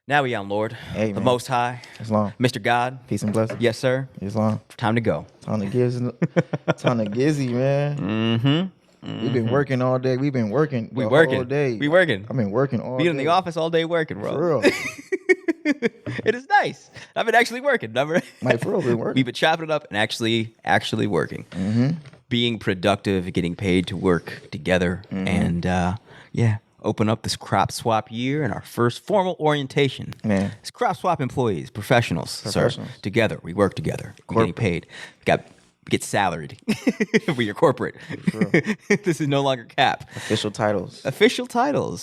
Now we on, Lord. Hey, the man. Most High. Islam. Mr. God. Peace and blessings. Yes, sir. Islam. Time to go. Ton of Gizzy, man. Mm-hmm. We've been working all day. We've been working We the working. whole day. We working. I've been working all day. Being in the office all day working, bro. For real. It is nice. I've been actually working. Like, for real, been working. We've been chopping it up and actually working. Mm-hmm. Being productive, getting paid to work together, and open up this crop swap year and our first formal orientation. Man. It's crop swap employees, professionals, sir. Together, we work together. We're getting paid. We get salaried. We are corporate. This is no longer cap. Official titles.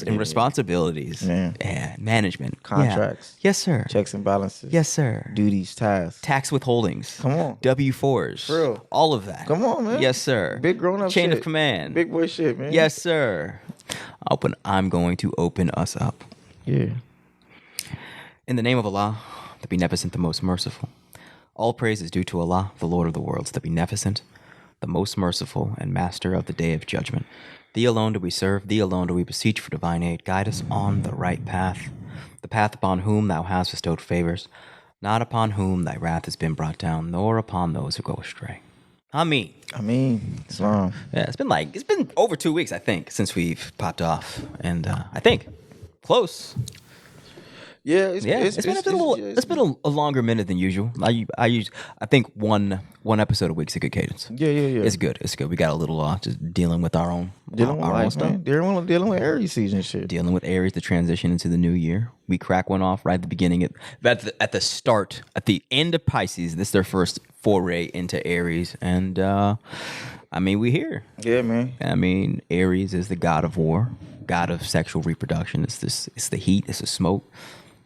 And responsibilities. Man. And management. Contracts. Yeah. Yes, sir. Checks and balances. Yes, sir. Duties, tasks. Tax withholdings. Come on. W-4s. For real. All of that. Come on, man. Yes, sir. Big grown-up Chain shit. of command. Big boy shit, man. Yes, sir. I'm going to open us up. Yeah. In the name of Allah, the Beneficent, the Most Merciful. All praise is due to Allah, the Lord of the worlds, the Beneficent, the Most Merciful, and Master of the Day of Judgment. Thee alone do we serve, thee alone do we beseech for divine aid. Guide us on the right path, the path upon whom thou hast bestowed favors, not upon whom thy wrath has been brought down, nor upon those who go astray. Ameen. Islam. Yeah, it's been over 2 weeks, I think, since we've popped off, and I think close. Yeah, It's been a longer minute than usual. I think one episode a week's a good cadence. Yeah. It's good. We got a little just dealing with our own life, stuff. man. Dealing with Aries season shit. Dealing with Aries, the transition into the new year. We crack one off right at the beginning at the end of Pisces. This is their first foray into Aries, and we here. Yeah, man. Aries is the god of war, god of sexual reproduction. It's the heat. It's the smoke.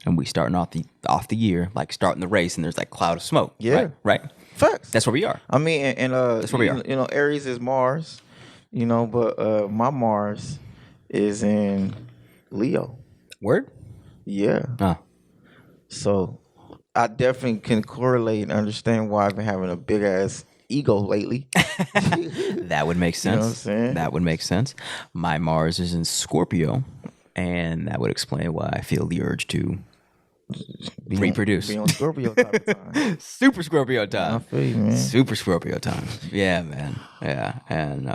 And we starting off the year, like starting the race, and there's like cloud of smoke. Yeah. Right? Facts. That's where we are. That's where we are. You know, Aries is Mars, but my Mars is in Leo. Word? Yeah. Oh. So I definitely can correlate and understand why I've been having a big ass ego lately. That would make sense. You know what I'm saying? That would make sense. My Mars is in Scorpio, and that would explain why I feel the urge to reproduce. Be on Scorpio type of time. Super Scorpio time. I feel you, man. Super Scorpio time. Yeah, man. Yeah, and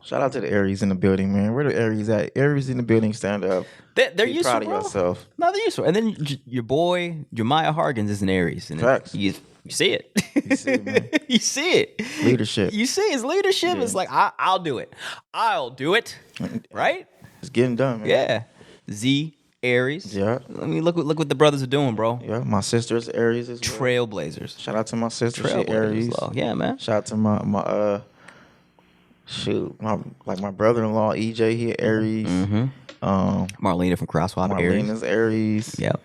shout out to the Aries in the building, man. Where the Aries at? Aries in the building, stand up. They're Be useful, proud of bro. yourself. No, they're useful. And then your boy, Jemiah Harkins, is an Aries. And Facts. You see it. You see it, man. You see it. Leadership. You see his leadership. Yeah. It's like, I'll do it. I'll do it. Right? It's getting done, man. Yeah. Z, Aries. Yeah. I mean, look what the brothers are doing, bro. Yeah, my sister's Aries as well. Trailblazers. Shout out to my sister, she Trailblazers. Aries. Low. Yeah, man. Shout out to my my brother-in-law EJ, he Aries. Mm-hmm. Marlena from Crosswalk, Aries. Marlena's Aries. Yep.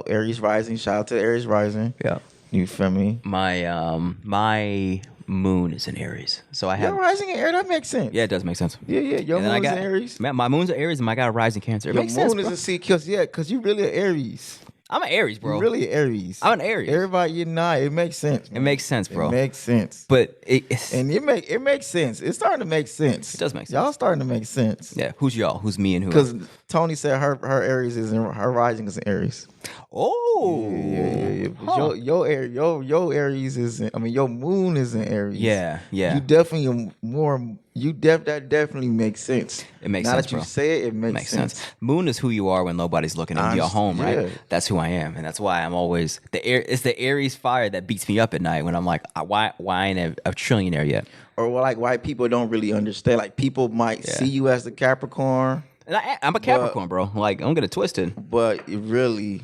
Aries rising. Shout out to Aries rising. Yep. You feel me? My moon is in Aries, so I have. Your rising in Aries, that makes sense. Yeah, it does make sense. Yeah. Your And then moon's in Aries. Man, my moon's in Aries, and I got a rising Cancer. It Your makes moon sense, is bro. a C, because you really an Aries. I'm an Aries, bro. You really an Aries. I'm an Aries. Everybody you're not. It makes sense. It makes sense, bro. It makes sense. But it's It makes sense. It's starting to make sense. It does make sense. Y'all starting to make sense. yeah. Who's y'all? Who's me and who? Because Tony said her Aries is in her rising is in Aries. Oh. Yeah. Huh. Your Aries is your moon is in Aries. Yeah. You definitely that definitely makes sense. It makes now sense, that you bro. say it makes sense. Moon is who you are when nobody's looking in your home, right? Yeah. That's who I am, and that's why I'm always it's the Aries fire that beats me up at night when I'm like, why ain't a trillionaire yet? Or like why people don't really understand. Like people might see you as the Capricorn, And I'm a Capricorn, bro. Like, don't get it twisted. but it really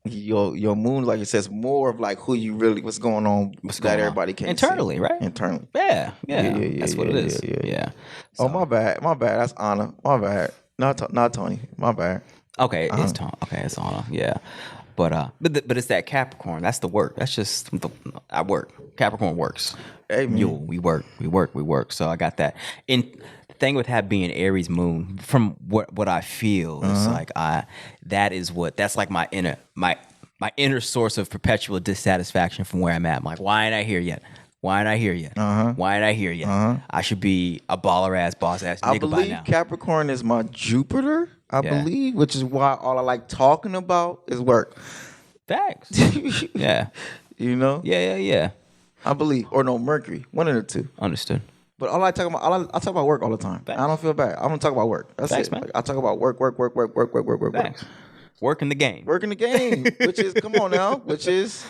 your moon, like it says, more of like who you really, what's going on, going on? everybody can't Internally, see. right? Internally. Yeah. Yeah, That's what it is. Yeah. Oh, my bad. That's Anna. My bad. Not Tony. My bad. Okay, it's Tom. Okay, it's Anna. Yeah. But it's that Capricorn. That's the work. That's just I work. Capricorn works. Hey, man. We work. So I got that. And the thing with being Aries moon, from what I feel is like that's like my inner source of perpetual dissatisfaction from where I'm at. I'm like, why ain't I here yet? Why ain't I here yet? Why ain't I here yet? I should be a baller ass, boss ass I nigga by believe now. Capricorn is my Jupiter. I Yeah. believe, which is why all I like talking about is work. Facts. Yeah. You know? Yeah. I believe, or no, Mercury, one of the two. Understood. But all I talk about, I talk about work all the time. Facts. I don't feel bad. I'm gonna talk about work. That's Facts, it. man. Like, I talk about work. Facts. Work in the game. Work in the game, which is come on now, which is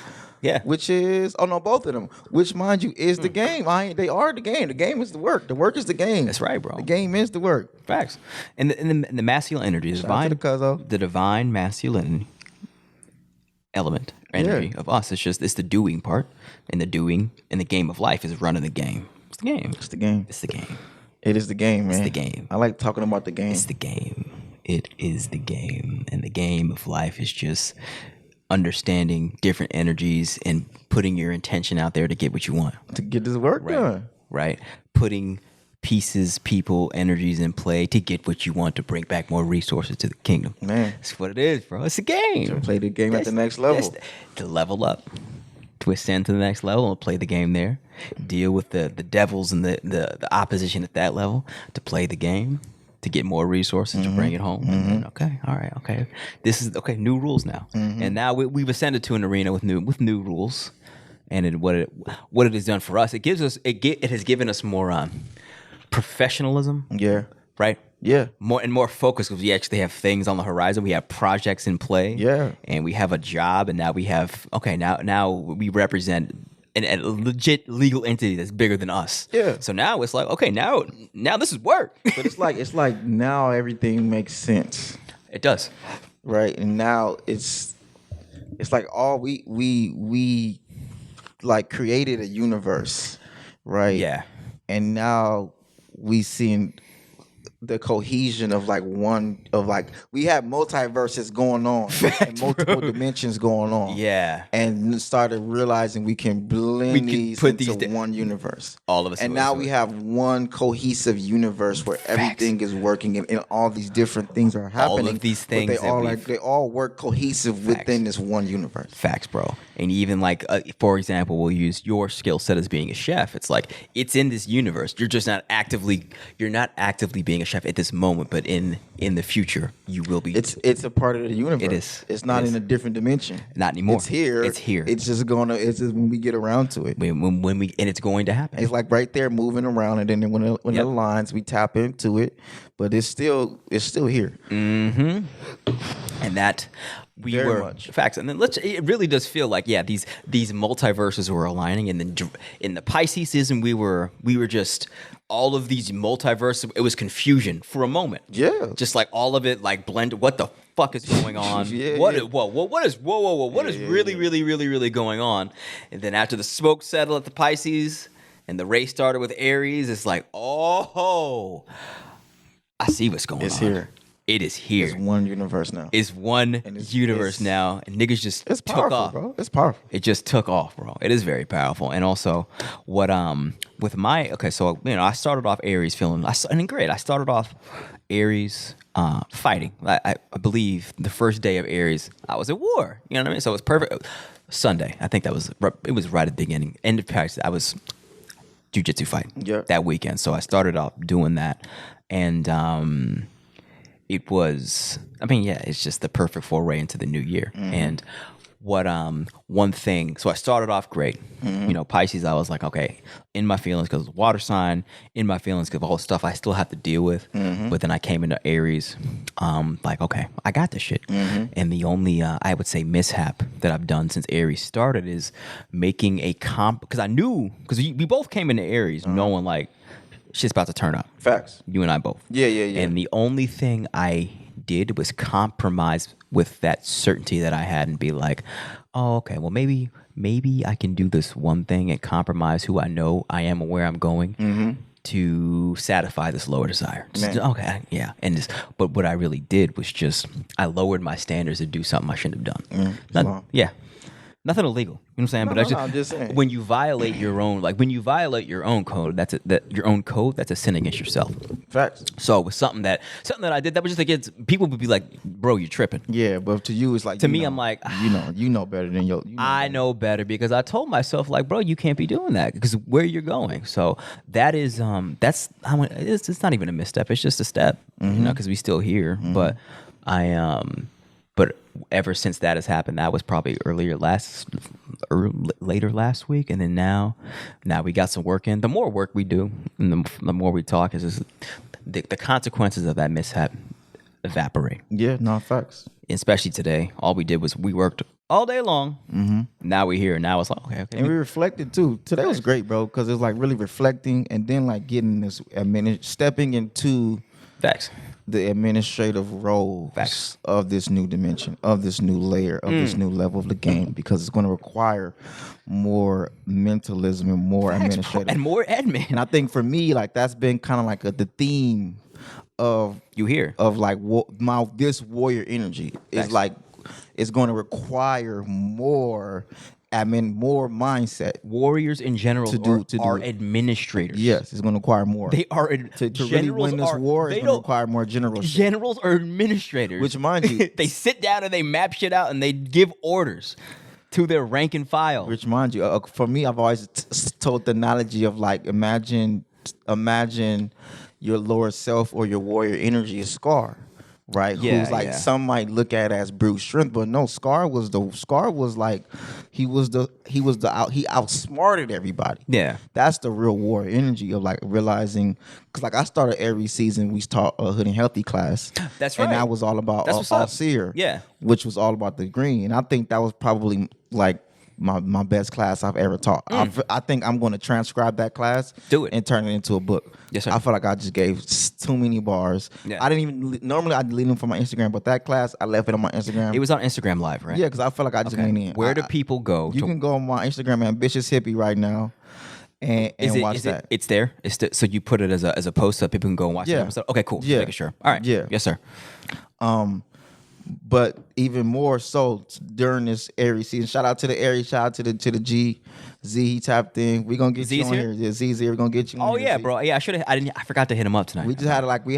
oh no, both of them. Which mind you is the game. They are the game. The game is the work. The work is the game. That's right, bro. The game is the work. Facts. And the masculine energy, the divine masculine element, energy of us. It's the doing part, and the doing in the game of life is running the game. It's the game. It's the game. It's the game. It is the game, man. It's the game. I like talking about the game. It's the game. It is the game. And the game of life is just understanding different energies and putting your intention out there to get what you want. To get this work done. Right. Putting pieces, people, energies in play to get what you want to bring back more resources to the kingdom. Man. That's what it is, bro. It's a game. To play the game at the next level. To level up. To ascend to the next level and play the game there. Deal with the devils and the opposition at that level. To play the game. To get more resources to bring it home. And then, okay. This is new rules now. And now we've ascended to an arena with new rules. And what it has done for us, it has given us more professionalism. Yeah. Right? Yeah. More focus because we actually have things on the horizon. We have projects in play. Yeah. And we have a job, and now we have now we represent a legit legal entity that's bigger than us. Yeah. So now it's like, okay, now this is work. But it's like now everything makes sense. It does. Right. And now it's like all we like created a universe. Right. Yeah. And now we seeing the cohesion of we have multiverses going on and multiple dimensions going on. Yeah. And started realizing we can blend these into one universe. All of us. And now we have one cohesive universe where everything is working and all these different things are happening. All of these things. They all work cohesive within this one universe. Facts, bro. And even for example, we'll use your skill set as being a chef. It's like it's in this universe. You're just not actively being a chef at this moment, but in the future you will be. It's a part of the universe. It is. It's not in a different dimension. Not anymore. It's here. It's here. It's just when we get around to it. When we and it's going to happen. It's like right there moving around, and then when it aligns, we tap into it. But it's still here. Mm-hmm. And that we Very were much. Facts. And then it really does feel like these multiverses were aligning, and then in the Pisces season we were just all of these multiverses. It was confusion for a moment. Yeah. Just like all of it like blended. What the fuck is going on? What is really going on? And then after the smoke settled at the Pisces and the race started with Aries, it's like, oh, I see what's going on. It's here. It is here. It's one universe now. It's one universe now, and niggas just it's took powerful, off, bro. It's powerful. It just took off, bro. It is very powerful. And also, what with my so I started off Aries feeling I started off Aries fighting. I believe the first day of Aries I was at war. You know what I mean? So it was perfect. Sunday, I think it was right at the beginning. End of Paris, I was jiu-jitsu fighting that weekend. So I started off doing that, and it was, it's just the perfect foray into the new year. Mm-hmm. And what one thing, so I started off great. Mm-hmm. Pisces, I was like, okay, in my feelings because it's water sign, in my feelings because of all the stuff I still have to deal with. Mm-hmm. But then I came into Aries, like, okay, I got this shit. Mm-hmm. And the only, I would say, mishap that I've done since Aries started is making a because I knew, because we both came into Aries knowing like, shit's about to turn up. Facts. You and I both. Yeah. And the only thing I did was compromise with that certainty that I had and be like, oh, okay, well, maybe I can do this one thing and compromise who I know I am and where I'm going to satisfy this lower desire. Okay, yeah. But what I really did was just, I lowered my standards to do something I shouldn't have done. Yeah. Nothing illegal. You know what I'm saying? No, But no, that's no, I'm just saying. when you violate your own, like when you violate your own code, that's a sin against yourself. Facts. So with something that I did that was just against, people would be like, bro, you're tripping. Yeah, but to you, it's like To you me, know, I'm like, you know better than your. I know better because I told myself like, bro, you can't be doing that because where you're going. So that is it's not even a misstep. It's just a step, because we still here. But but ever since that has happened, that was probably later last week, and then now we got some work in. The more work we do, and the more we talk, is just the consequences of that mishap evaporate. Yeah, no facts. Especially today, all we did was we worked all day long. Now we're here. Now it's like okay. And we reflected too. Today was great, bro, because it was like really reflecting, and then like getting this stepping into Facts. the administrative role Facts. of this new dimension, of this new layer, of this new level of the game, because it's going to require more mentalism and more administrative and more admin. And I think for me, like that's been kind of like the theme of like this warrior energy is like it's going to require more admin, more mindset. Warriors in general are administrators. Yes, it's going to require more. They are to really win this war. It's going to require more generalship. Generals are administrators, which mind you, they sit down and they map shit out and they give orders to their rank and file. Which mind you, for me, I've always told the analogy of like imagine your lower self or your warrior energy is Scar, right? Yeah, who's like some might look at as brute strength, but no, Scar was like he outsmarted everybody. Yeah, that's the real warrior energy of like realizing, because like I started every season we taught a Hood and Healthy class. That's right, and that was all about Asyr, which was all about the green, and I think that was probably like my best class I've ever taught. I think I'm going to transcribe that class, do it, and turn it into a book. Yes, sir. I feel like I just gave too many bars. I didn't even normally I delete them from my Instagram, but that class I left it on my Instagram. It was on Instagram Live, right? Yeah, because I feel like I just went in. Where do people go? You can go on my Instagram, Ambitious Hippie, right now. And watch that. It's there. So you put it as a post so people can go and watch the episode. Okay, cool. Yeah. Making sure. All right. Yeah. Yes, sir. But even more so during this Aries season, shout out to the Aries, shout out to the G. Z, he tapped in. We gonna get Z's you on here. Yeah, Z's here. We're gonna get you on here. Oh yeah, bro. Yeah, I forgot to hit him up tonight. We just we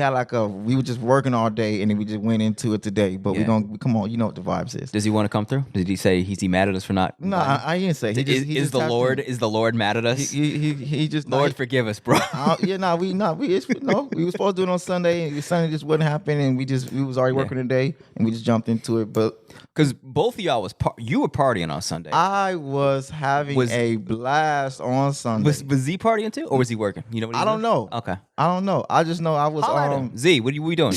were just working all day and then we just went into it today. But we gonna come on, you know what the vibes is. Does he want to come through? Did he say he's mad at us for not? No, I didn't say. Is the Lord mad at us? He just Lord forgive us, bro. We was supposed to do it on Sunday and Sunday just wouldn't happen and we was already working today and we just jumped into it. But because both of y'all you were partying on Sunday. I was having a blast on Sunday. Was Z partying too, or was he working? You know what I don't know. Okay, I don't know. I just know I was Z. What are we doing?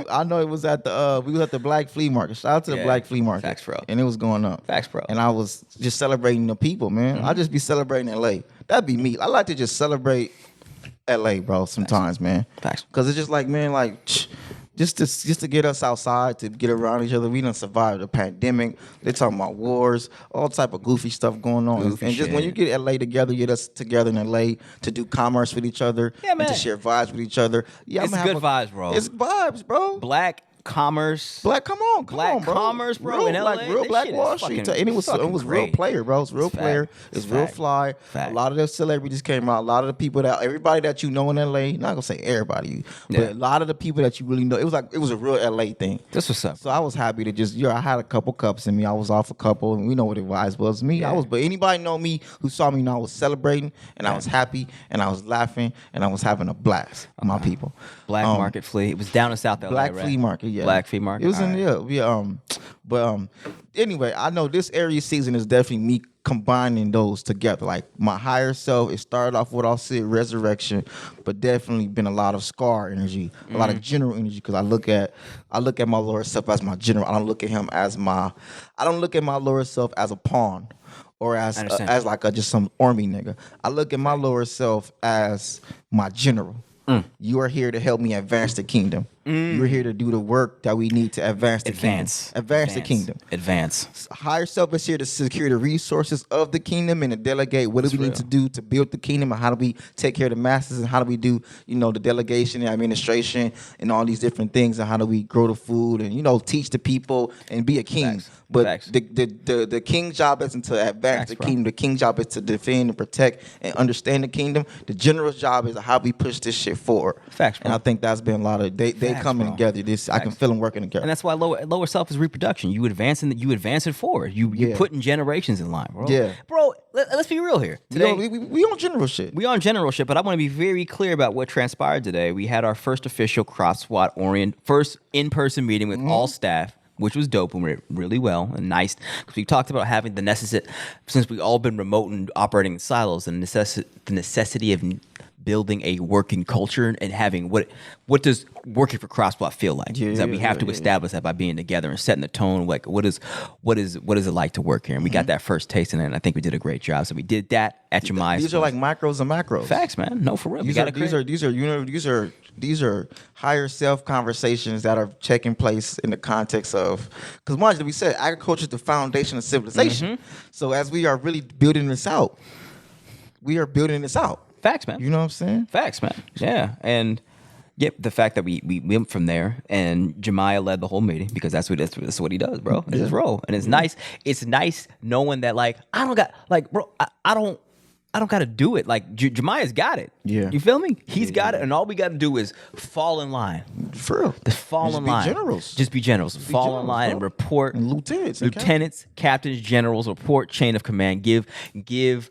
I know it was at the Black Flea Market. Shout out to the Black Flea Market. Facts, bro. And it was going up. Facts, bro. And I was just celebrating the people, man. I just be celebrating LA. That'd be me. I like to just celebrate LA, bro. Sometimes, man. Facts. Because it's just like, man, like. Just to get us outside, to get around each other. We done survived the pandemic. They talking about wars, all type of goofy stuff going on. And just when you get LA together, get us together in LA to do commerce with each other, and to share vibes with each other. Yeah, it's good vibes, bro. It's vibes, bro. Black commerce. Come on, bro. Commerce, bro. Real, in LA, real Black Wall Street. And it was real player, bro. It's real player. It's real fly. A lot of the celebrities came out. A lot of the people everybody that you know in LA, not gonna say everybody, but a lot of the people that you really know. It was a real LA thing. That's what's up. So I was happy to just, I had a couple cups in me. I was off a couple, and we know what it was. Me, but anybody know me who saw me know I was celebrating, and I was happy, and I was laughing, and I was having a blast with my people. Black Market Flea. It was down in South LA, Black Flea Market, yeah. Black Flea Market. It was but anyway, I know this Aries season is definitely me combining those together. Like my higher self, it started off with Asyr resurrection, but definitely been a lot of Scar energy, a lot of general energy. Because I look at my lower self as my general. I don't look at my lower self as a pawn or as like just some army nigga. I look at my lower self as my general. You are here to help me advance the kingdom. You're here to do the work that we need to advance the kingdom. Advance the kingdom. Advance. Higher self is here to secure the resources of the kingdom and to delegate what do we need to do to build the kingdom, and how do we take care of the masses, and how do we do, the delegation and administration and all these different things, and how do we grow the food and, teach the people and be a king. Facts. But Facts. the king's job isn't to advance the kingdom. The king's job is to defend and protect and understand the kingdom. The general's job is how we push this shit forward. Facts, bro. And I think that's been a lot of they coming together. I can feel them working together. And that's why lower self is reproduction. You advance it forward. You putting generations in line, bro. Yeah. Bro, let's be real here. Today, we on general shit. We on general shit, but I want to be very clear about what transpired today. We had our first official crop SWAT first in-person meeting with all staff, which was dope and went really well and nice, because we talked about having the necessity, since we all been remote and operating in silos, the necessity of building a working culture and having what does working for CropSpot feel like? Is that we have to establish that by being together and setting the tone. Like what is it like to work here? And we got that first taste in it, and I think we did a great job. So we did that at Jemiah's. These are like micros and macros. Facts, man. No, for real. These are higher self conversations that are taking place in the context of, because mind you, we said agriculture is the foundation of civilization. So as we are really building this out, Facts, man. You know what I'm saying? Facts, man. Yeah. And the fact that we went from there and Jemiah led the whole meeting, because that's what he does, bro. It's his role. And it's nice. It's nice knowing that, like, I don't got to do it. Like, Jemiah's got it. Yeah. You feel me? He's got it. And all we got to do is fall in line. For real. Just fall in line. Just be generals. Fall in line and report. And lieutenants, captains, generals, report chain of command. Give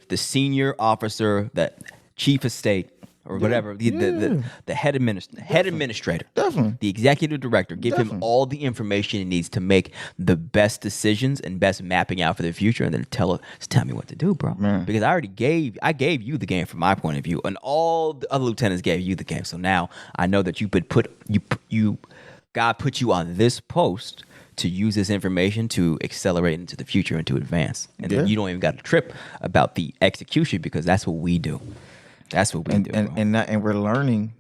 the senior officer, that chief of state, or whatever, the head administrator, definitely, the executive director, give him all the information he needs to make the best decisions and best mapping out for the future, and then tell me what to do, bro. Man. Because I gave you the game from my point of view, and all the other lieutenants gave you the game. So now I know that God put you on this post to use this information to accelerate into the future and to advance, and then you don't even got to trip about the execution, because that's what we do. That's what we do, and we're learning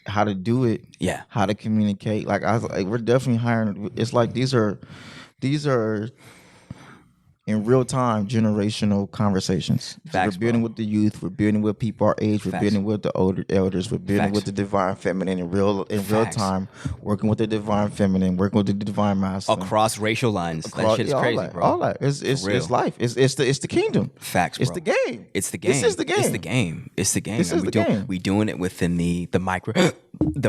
how to do it. Yeah, how to communicate. Like we're definitely hiring. It's like these are in real time generational conversations. Facts, we're building with the youth. We're building with people our age. We're Facts. building with the older elders. We're building with the divine feminine in real time. Working with the divine feminine. Working with the divine masculine. Across racial lines. That shit is crazy, bro. All that. It's life. It's the kingdom. Facts, bro. It's the game. It's the game. This is the game. It's the game. It's the game. This is the game. We doing it within the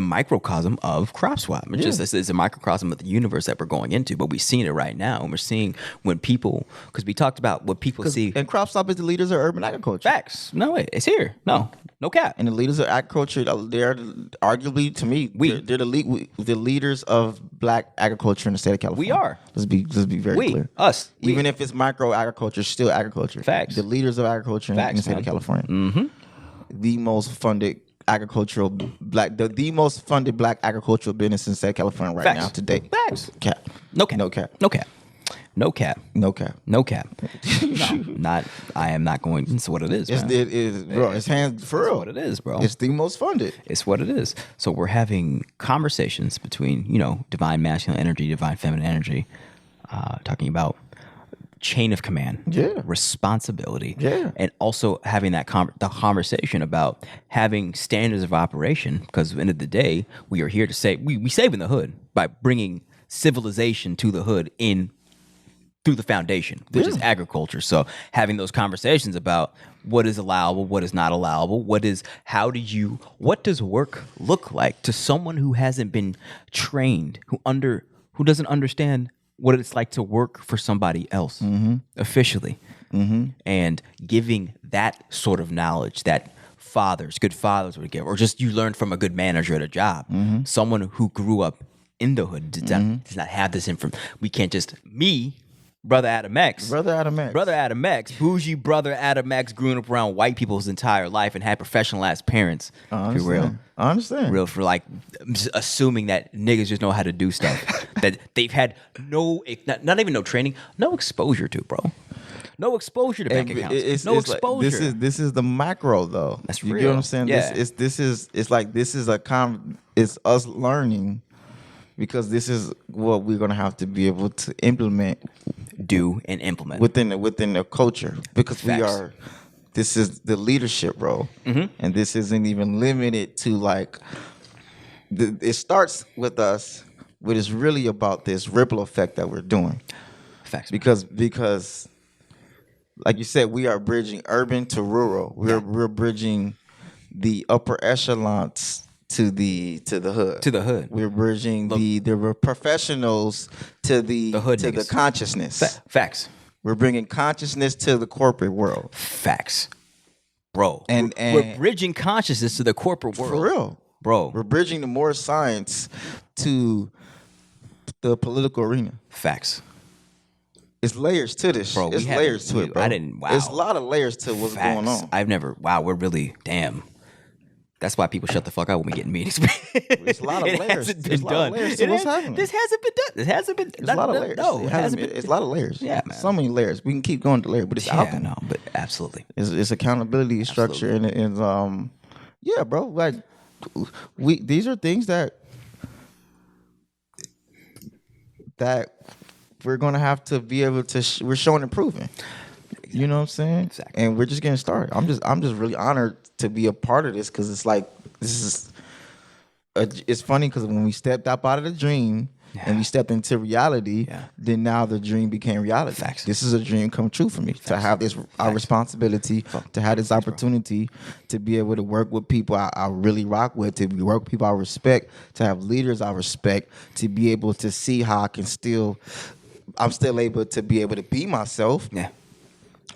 microcosm of crop swap. It's a microcosm of the universe that we're going into, but we've seen it right now, and we're seeing when people, because we talked about what people see. And crop swap is the leaders of urban agriculture. Facts. No way. It's here. No cap. And the leaders of agriculture, they're arguably, to me, they're the leaders of black agriculture in the state of California. We are. Let's be very clear. Us. Even if it's micro agriculture, still agriculture. Facts. The leaders of agriculture in the state of California. Mm-hmm. The most funded agricultural the most funded black agricultural business in the state of California right now to date. Facts. Cap. No cap. No cap. No cap. No cap. No cap. No cap. No, I am not going. It's what it is, man. It is, bro. It's hands for real. It's what it is, bro. It's the most funded. It's what it is. So we're having conversations between, divine masculine energy, divine feminine energy, talking about chain of command, responsibility, and also having the conversation about having standards of operation. Because at the end of the day, we are here to say we saving the hood by bringing civilization to the hood through the foundation, which is agriculture. So having those conversations about what is allowable, what is not allowable, what does work look like to someone who hasn't been trained, who doesn't understand what it's like to work for somebody else officially, and giving that sort of knowledge that good fathers would give, or just you learned from a good manager at a job, someone who grew up in the hood does not have this information. We can't just Brother Adam X, bougie brother Adam X, growing up around white people his entire life and had professional-ass parents. I understand. Real for like assuming that niggas just know how to do stuff that they've had not even no training, no exposure to, bro. No exposure to bank accounts. It's No like, exposure. this is the macro though. That's you real. get what I'm saying? Yeah. It's us learning, because this is what we're gonna have to be able to implement, Do and implement. within the culture, because Facts. this is the leadership role, and this isn't even limited to like. It starts with us, but it's really about this ripple effect that we're doing. Facts. Because like you said, we are bridging urban to rural. We're bridging the upper echelons to the hood. To the hood. We're bridging the professionals to the hood to the niggas. consciousness. Facts. We're bringing consciousness to the corporate world. Facts. Bro. And we're bridging consciousness to the corporate world. For real. Bro. We're bridging the more science to the political arena. Facts. It's layers to this. Bro, It's layers to it, bro. Wow. It's a lot of layers to what's Facts. going on. We're really, damn. That's why people shut the fuck up when we get in meetings. It's a lot of It layers. hasn't been There's a lot done. of layers to what's happening. This hasn't been done. This hasn't been. It's a lot of layers. No, it hasn't been. It's a lot of layers. Yeah, man. So many layers. We can keep going to layers, but it's Yeah, alchemy. no, but absolutely. It's accountability, structure, and yeah, bro. Like these are things that we're gonna have to be able to. We're showing and proving. You know what I'm saying? Exactly. And we're just getting started. I'm just really honored to be a part of this, because it's like this is. It's funny because when we stepped up out of the dream and we stepped into reality, then now the dream became reality. Facts. This is a dream come true for me. To have this our responsibility, to have this opportunity to be able to work with people I really rock with, to work with people I respect, to have leaders I respect, to be able to see how I'm still able to be able to be myself. Yeah.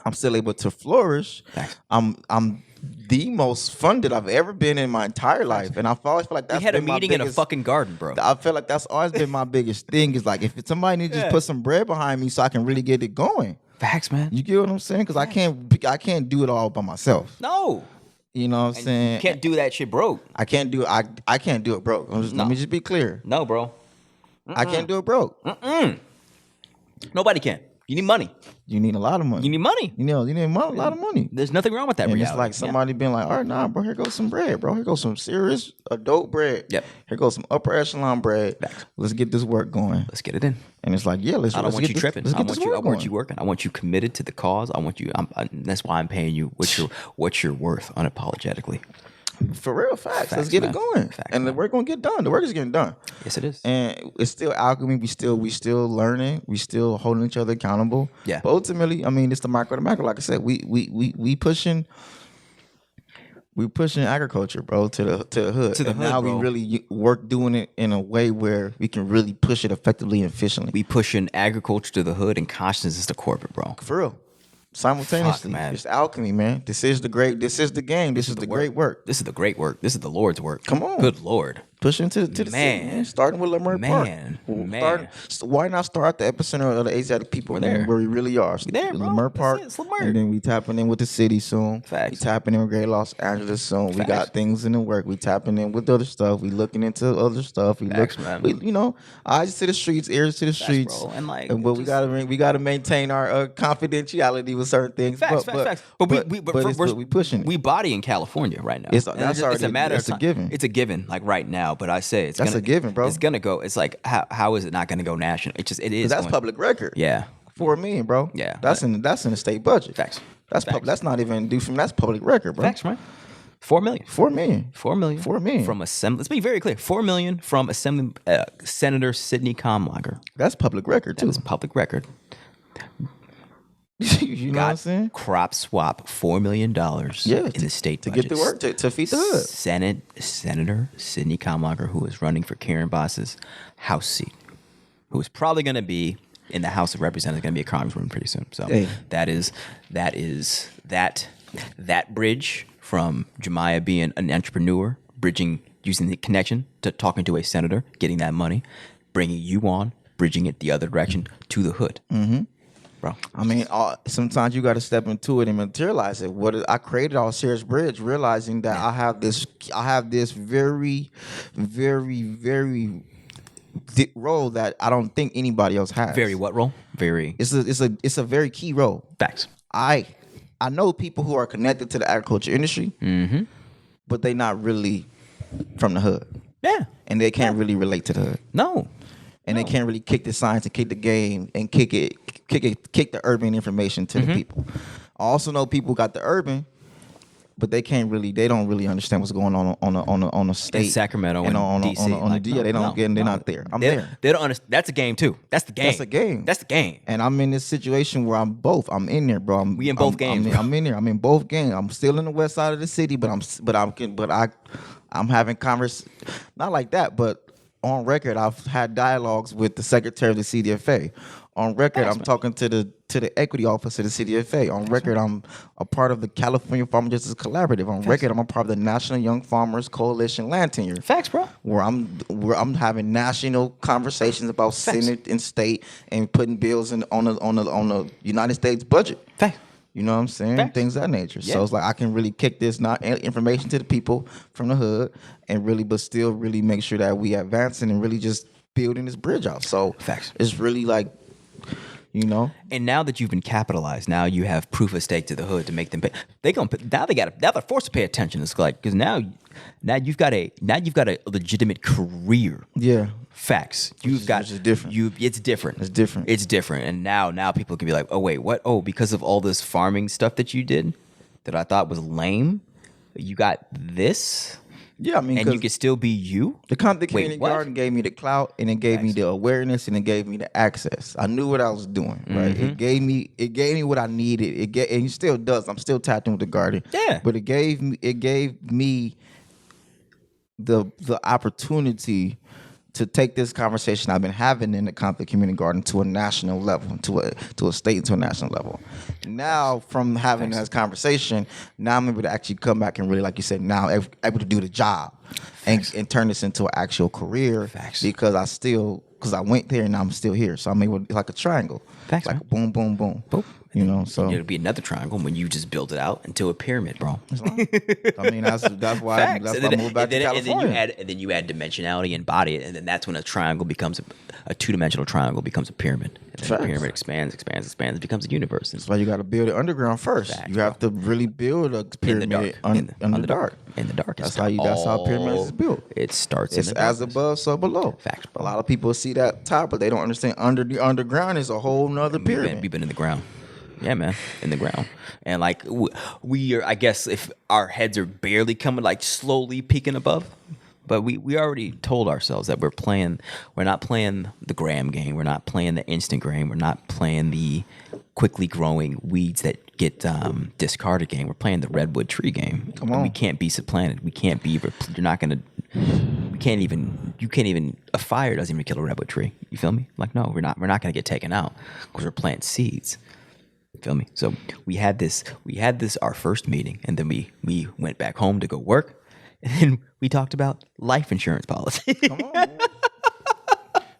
I'm still able to flourish. Facts. I'm the most funded I've ever been in my entire life, and I always feel like that's We had a been my meeting in a biggest- fucking garden, bro. I feel like that's always been my biggest thing. Is like if somebody needs to just put some bread behind me so I can really get it going. Facts, man. You get what I'm saying? Because I can't do it all by myself. No. You know what I'm saying? You can't do that shit broke. I can't do it. I can't do it broke. Let me just be clear. No, bro. I can't do it broke. Nobody can. You need money. You need a lot of money. You need money. You need a lot of money. There's nothing wrong with that And reality. it's like somebody being like, all right, nah, bro, here goes some bread, bro. Here goes some serious adult bread. Yep. Here goes some upper echelon bread. Facts. Let's get this work going. Let's get it in. And it's like, yeah, let's I don't want you tripping. Let's I get want this you. work I want going. you working. I want you committed to the cause. I want you. That's why I'm paying you what you're worth unapologetically. For real, facts. Let's Facts, get man. it going. Facts, And the man. work gonna get done. The work is getting done. Yes, it is. And it's still alchemy. We still learning. We still holding each other accountable. Yeah. But ultimately, I mean, it's the micro to macro. Like I said, we pushing agriculture, bro, to the hood. To the and hood, now bro. we really work doing it in a way where we can really push it effectively and efficiently. We pushing agriculture to the hood and consciousness is the corporate, bro. For real. Simultaneously, Fuck, man. It's alchemy, man. This is the game. This is the great work. This is the great work. This is the Lord's work. Come on. Good Lord. Pushing to the city, man. Starting with Leimert Man. Park. Why not start at the epicenter of the Asiatic people, We're man, there. where we really are? there, bro. Leimert That's Park. it. It's Leimert. And then we tapping in with the city soon. Facts. We tapping in with Great Los Angeles soon. We Facts. got things in the work. We tapping in with other stuff. We looking into other stuff. We Facts, man. eyes to the streets, ears to the streets. bro. And, like, but we gotta maintain our confidentiality with certain things. Facts. But we pushing it. We body in California right now. It's And that's it's a already matter it's of a time. given. It's a given, like right now. But I say That's a given, bro. It's gonna go. It's like how is it not gonna go national? It is. That's going- public record. Yeah. $4 million, bro. Yeah, that's in the state budget. Facts. That's Facts. that's not even due from that's public record, bro. Facts, right? 4 million. $4 million. 4 million. 4 million. From Assembly. Let's be very clear. 4 million from Assembly Senator Sidney Comlager. That's public record That too. is public record. You know what I'm saying? Crop swap $4 million Yeah, in the state to budget. get the work to feed the hood. Senator Sidney Comlager, who is running for Karen Bass's House seat, who is probably going to be in the House of Representatives, going to be a congresswoman pretty soon. So Hey. that bridge from Jemiah being an entrepreneur, using the connection to talking to a senator, getting that money, bringing you on, bridging it the other direction to the hood. Mm-hmm. Bro. I mean, sometimes you got to step into it and materialize it. I created Asyr's Bridge, realizing that I have this very, very, very role that I don't think anybody else has. Very what role? Very It's a very key role. facts. I know people who are connected to the agriculture industry, but they not really from the hood, Yeah. and they can't really relate to the hood, No. and they can't really kick the science and kick the game and kick the urban information to the people. I also know people got the urban, but they don't really understand what's going on the state, In Sacramento and and on DC. they don't get, they're not there. I'm there. They don't understand. That's a game too. That's the game. That's a game. That's the game. And I'm in this situation where I'm both. I'm in there, bro. We in both games, bro. I'm in there. I'm in both games. I'm still in the west side of the city, but I'm having not like that, but on record, I've had dialogues with the secretary of the CDFA. On record, I'm talking to the equity office of the CDFA. On record, I'm a part of the California Farmer Justice Collaborative. On record, I'm a part of the National Young Farmers Coalition Land Tenure. Facts, bro. Where I'm having national conversations about Senate and state and putting bills on the United States budget. Facts. You know what I'm saying? Facts. Things of that nature. Yeah. So it's like I can really kick this information to the people from the hood and really, but still really make sure that we advancing and really just building this bridge out. So Facts. It's really like, you know. And now that you've been capitalized, now you have proof of stake to the hood to make them pay. Now they're forced to pay attention. It's like because now you've got a legitimate career. Yeah. Facts. Which is different. It's different. It's different. It's different. And now people can be like, oh wait, what? Oh, because of all this farming stuff that you did, that I thought was lame, you got this. Yeah, I mean, and you can still be you. The community garden gave me the clout, and it gave me the awareness, and it gave me the access. I knew what I was doing, right? It gave me what I needed. And it still does. I'm still tapped in with the garden. Yeah. But it gave me the opportunity to take this conversation I've been having in the Compton Community Garden to a national level, to a state and to a national level. Now, from having this conversation, now I'm able to actually come back and really, like you said, now able to do the job and turn this into an actual career. Facts. Because I went there and I'm still here. So I'm able to, like a triangle. Facts, like man. boom, boom, boom. Boom. You know, so It'll be another triangle when you just build it out into a pyramid, bro. I mean, that's why Facts. I moved back to California. And then you add dimensionality and body it, and then that's when a triangle becomes a two-dimensional triangle becomes a pyramid. And then the pyramid expands, it becomes a universe. That's why you got to build it underground first. Facts, you have to really build a pyramid in the dark. In the dark. That's how pyramids is built. It starts It's in the as darkness. above, so below. Facts, bro. A lot of people see that top, but they don't understand under the underground is a whole nother pyramid. We've been in the ground. Yeah, man, in the ground. And like we are, I guess if our heads are barely coming, like slowly peeking above, but we already told ourselves that we're not playing the gram game. We're not playing the instant game. We're not playing the quickly growing weeds that get discarded game. We're playing the redwood tree game. Come on. We can't be supplanted. We can't be, you're not going to, you can't even, a fire doesn't even kill a redwood tree. You feel me? Like, no, we're not going to get taken out because we're planting seeds. Feel me? So we had this our first meeting, and then we went back home to go work, and then we talked about life insurance policy. Come on, man.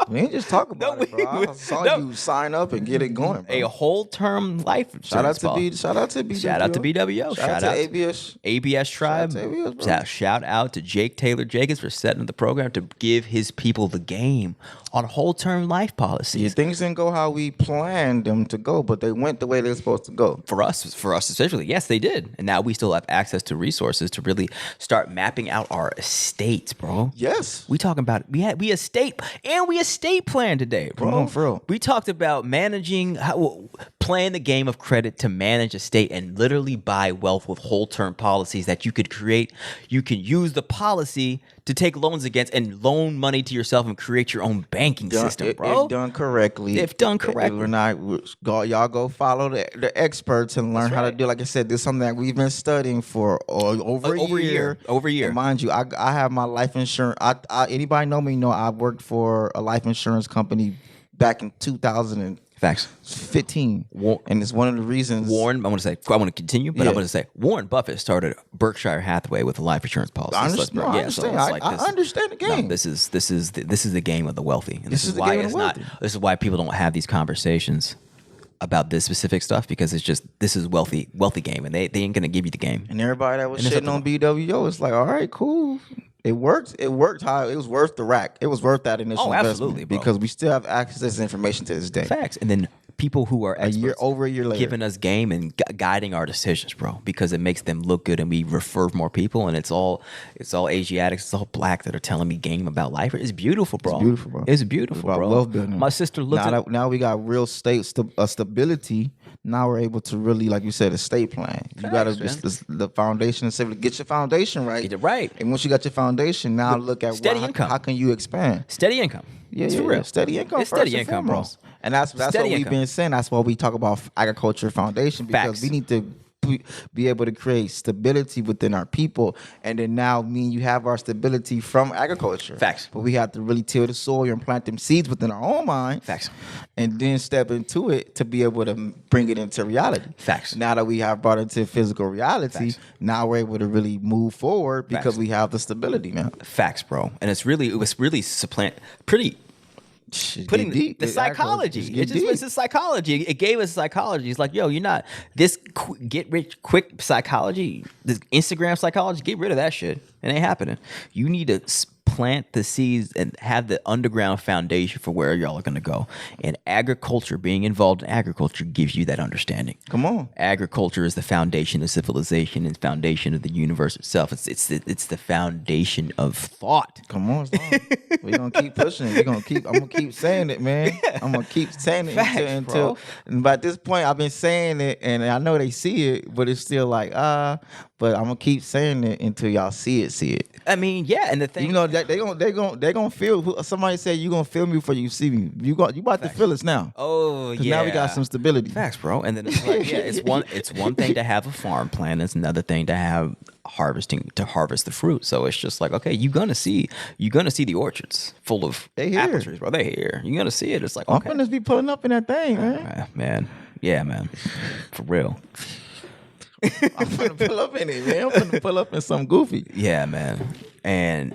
We ain't just talk about it, bro. I saw you sign up and get it going, bro. A whole term life insurance policy. Shout out to BWO. Shout out to BWO. Shout out to ABS Tribe. Shout out to Jake Taylor Jacobs for setting up the program to give his people the game on whole term life policies. Yeah, things didn't go how we planned them to go, but they went the way they're supposed to go. For us especially, yes, they did. And now we still have access to resources to really start mapping out our estates, bro. Yes. We talking about we estate plan today, bro. Come on, for real. We talked about playing the game of credit to manage estate and literally buy wealth with whole term policies that you could create. You can use the policy to take loans against and loan money to yourself and create your own banking system, bro. If done correctly. If done correctly. Y'all go follow the experts and learn how to do. Like I said, this is something that we've been studying for over a year. Over a year. And mind you, I have my life insurance. Anybody know me know I worked for a life insurance company back in 2015. Facts. And it's one of the reasons. I want to continue, but I want to say Warren Buffett started Berkshire Hathaway with a life insurance policy. I understand. I understand the game. No, this is the game of the wealthy. And this is the why game of the wealthy. This is why people don't have these conversations about this specific stuff, because this is wealthy game, and they ain't gonna give you the game. And everybody that was And shitting on BWO, it's like, all right, cool. It worked. It worked. How it was worth the rack. It was worth that initial Oh, absolutely, investment bro. because we still have access to this information to this day. Facts. And then people who are experts over a year later, giving us game and guiding our decisions, bro, because it makes them look good and we refer more people, and it's all Asiatics, it's all black that are telling me game about life. It's beautiful, bro. It's beautiful, bro. It's beautiful, It's about bro. wealth building. My sister looked now we got real stability. Now we're able to really, like you said, estate plan. You got to the foundation and say, get your foundation right. Get it right. And once you got your foundation, now look at steady income. How can you expand? Steady income. It's for real. Steady income. It's steady income, bro. And that's what we've been saying. That's why we talk about agriculture foundation, because Facts. we need to be able to create stability within our people. And then now you have our stability from agriculture. Facts. But we have to really till the soil and plant them seeds within our own mind. Facts. And then step into it to be able to bring it into reality. Facts. Now that we have brought it to physical reality, now we're able to really move forward because we have the stability now. Facts, bro. And it was really putting the psychology. It's the psychology. It gave us psychology. It's like, yo, you're not this get rich quick psychology, this Instagram psychology. Get rid of that shit. It ain't happening. You need to plant the seeds and have the underground foundation for where y'all are going to go. And agriculture, being involved in agriculture, gives you that understanding. Come on. Agriculture is the foundation of civilization and foundation of the universe itself. It's the foundation of thought. Come on, we're gonna keep pushing it. I'm gonna keep saying it, man. I'm gonna keep saying it until and by this point I've been saying it, and I know they see it, but it's still like but I'm gonna keep saying it until y'all see it. I mean, yeah, and the thing, you know, they gonna feel. Somebody said you gonna feel me before you see me. You about to feel us now. Oh, yeah. Now we got some stability. Facts, bro. And then it's like, yeah, it's one thing to have a farm plan. It's another thing to have harvest the fruit. So it's just like, okay, you're gonna see the orchards full of apple trees, bro. They're here. You're gonna see it. It's like, okay, I'm gonna be pulling up in that thing, man. Man, yeah, man, for real. I'm gonna pull up in it, man. I'm gonna pull up in something goofy. Yeah, man, and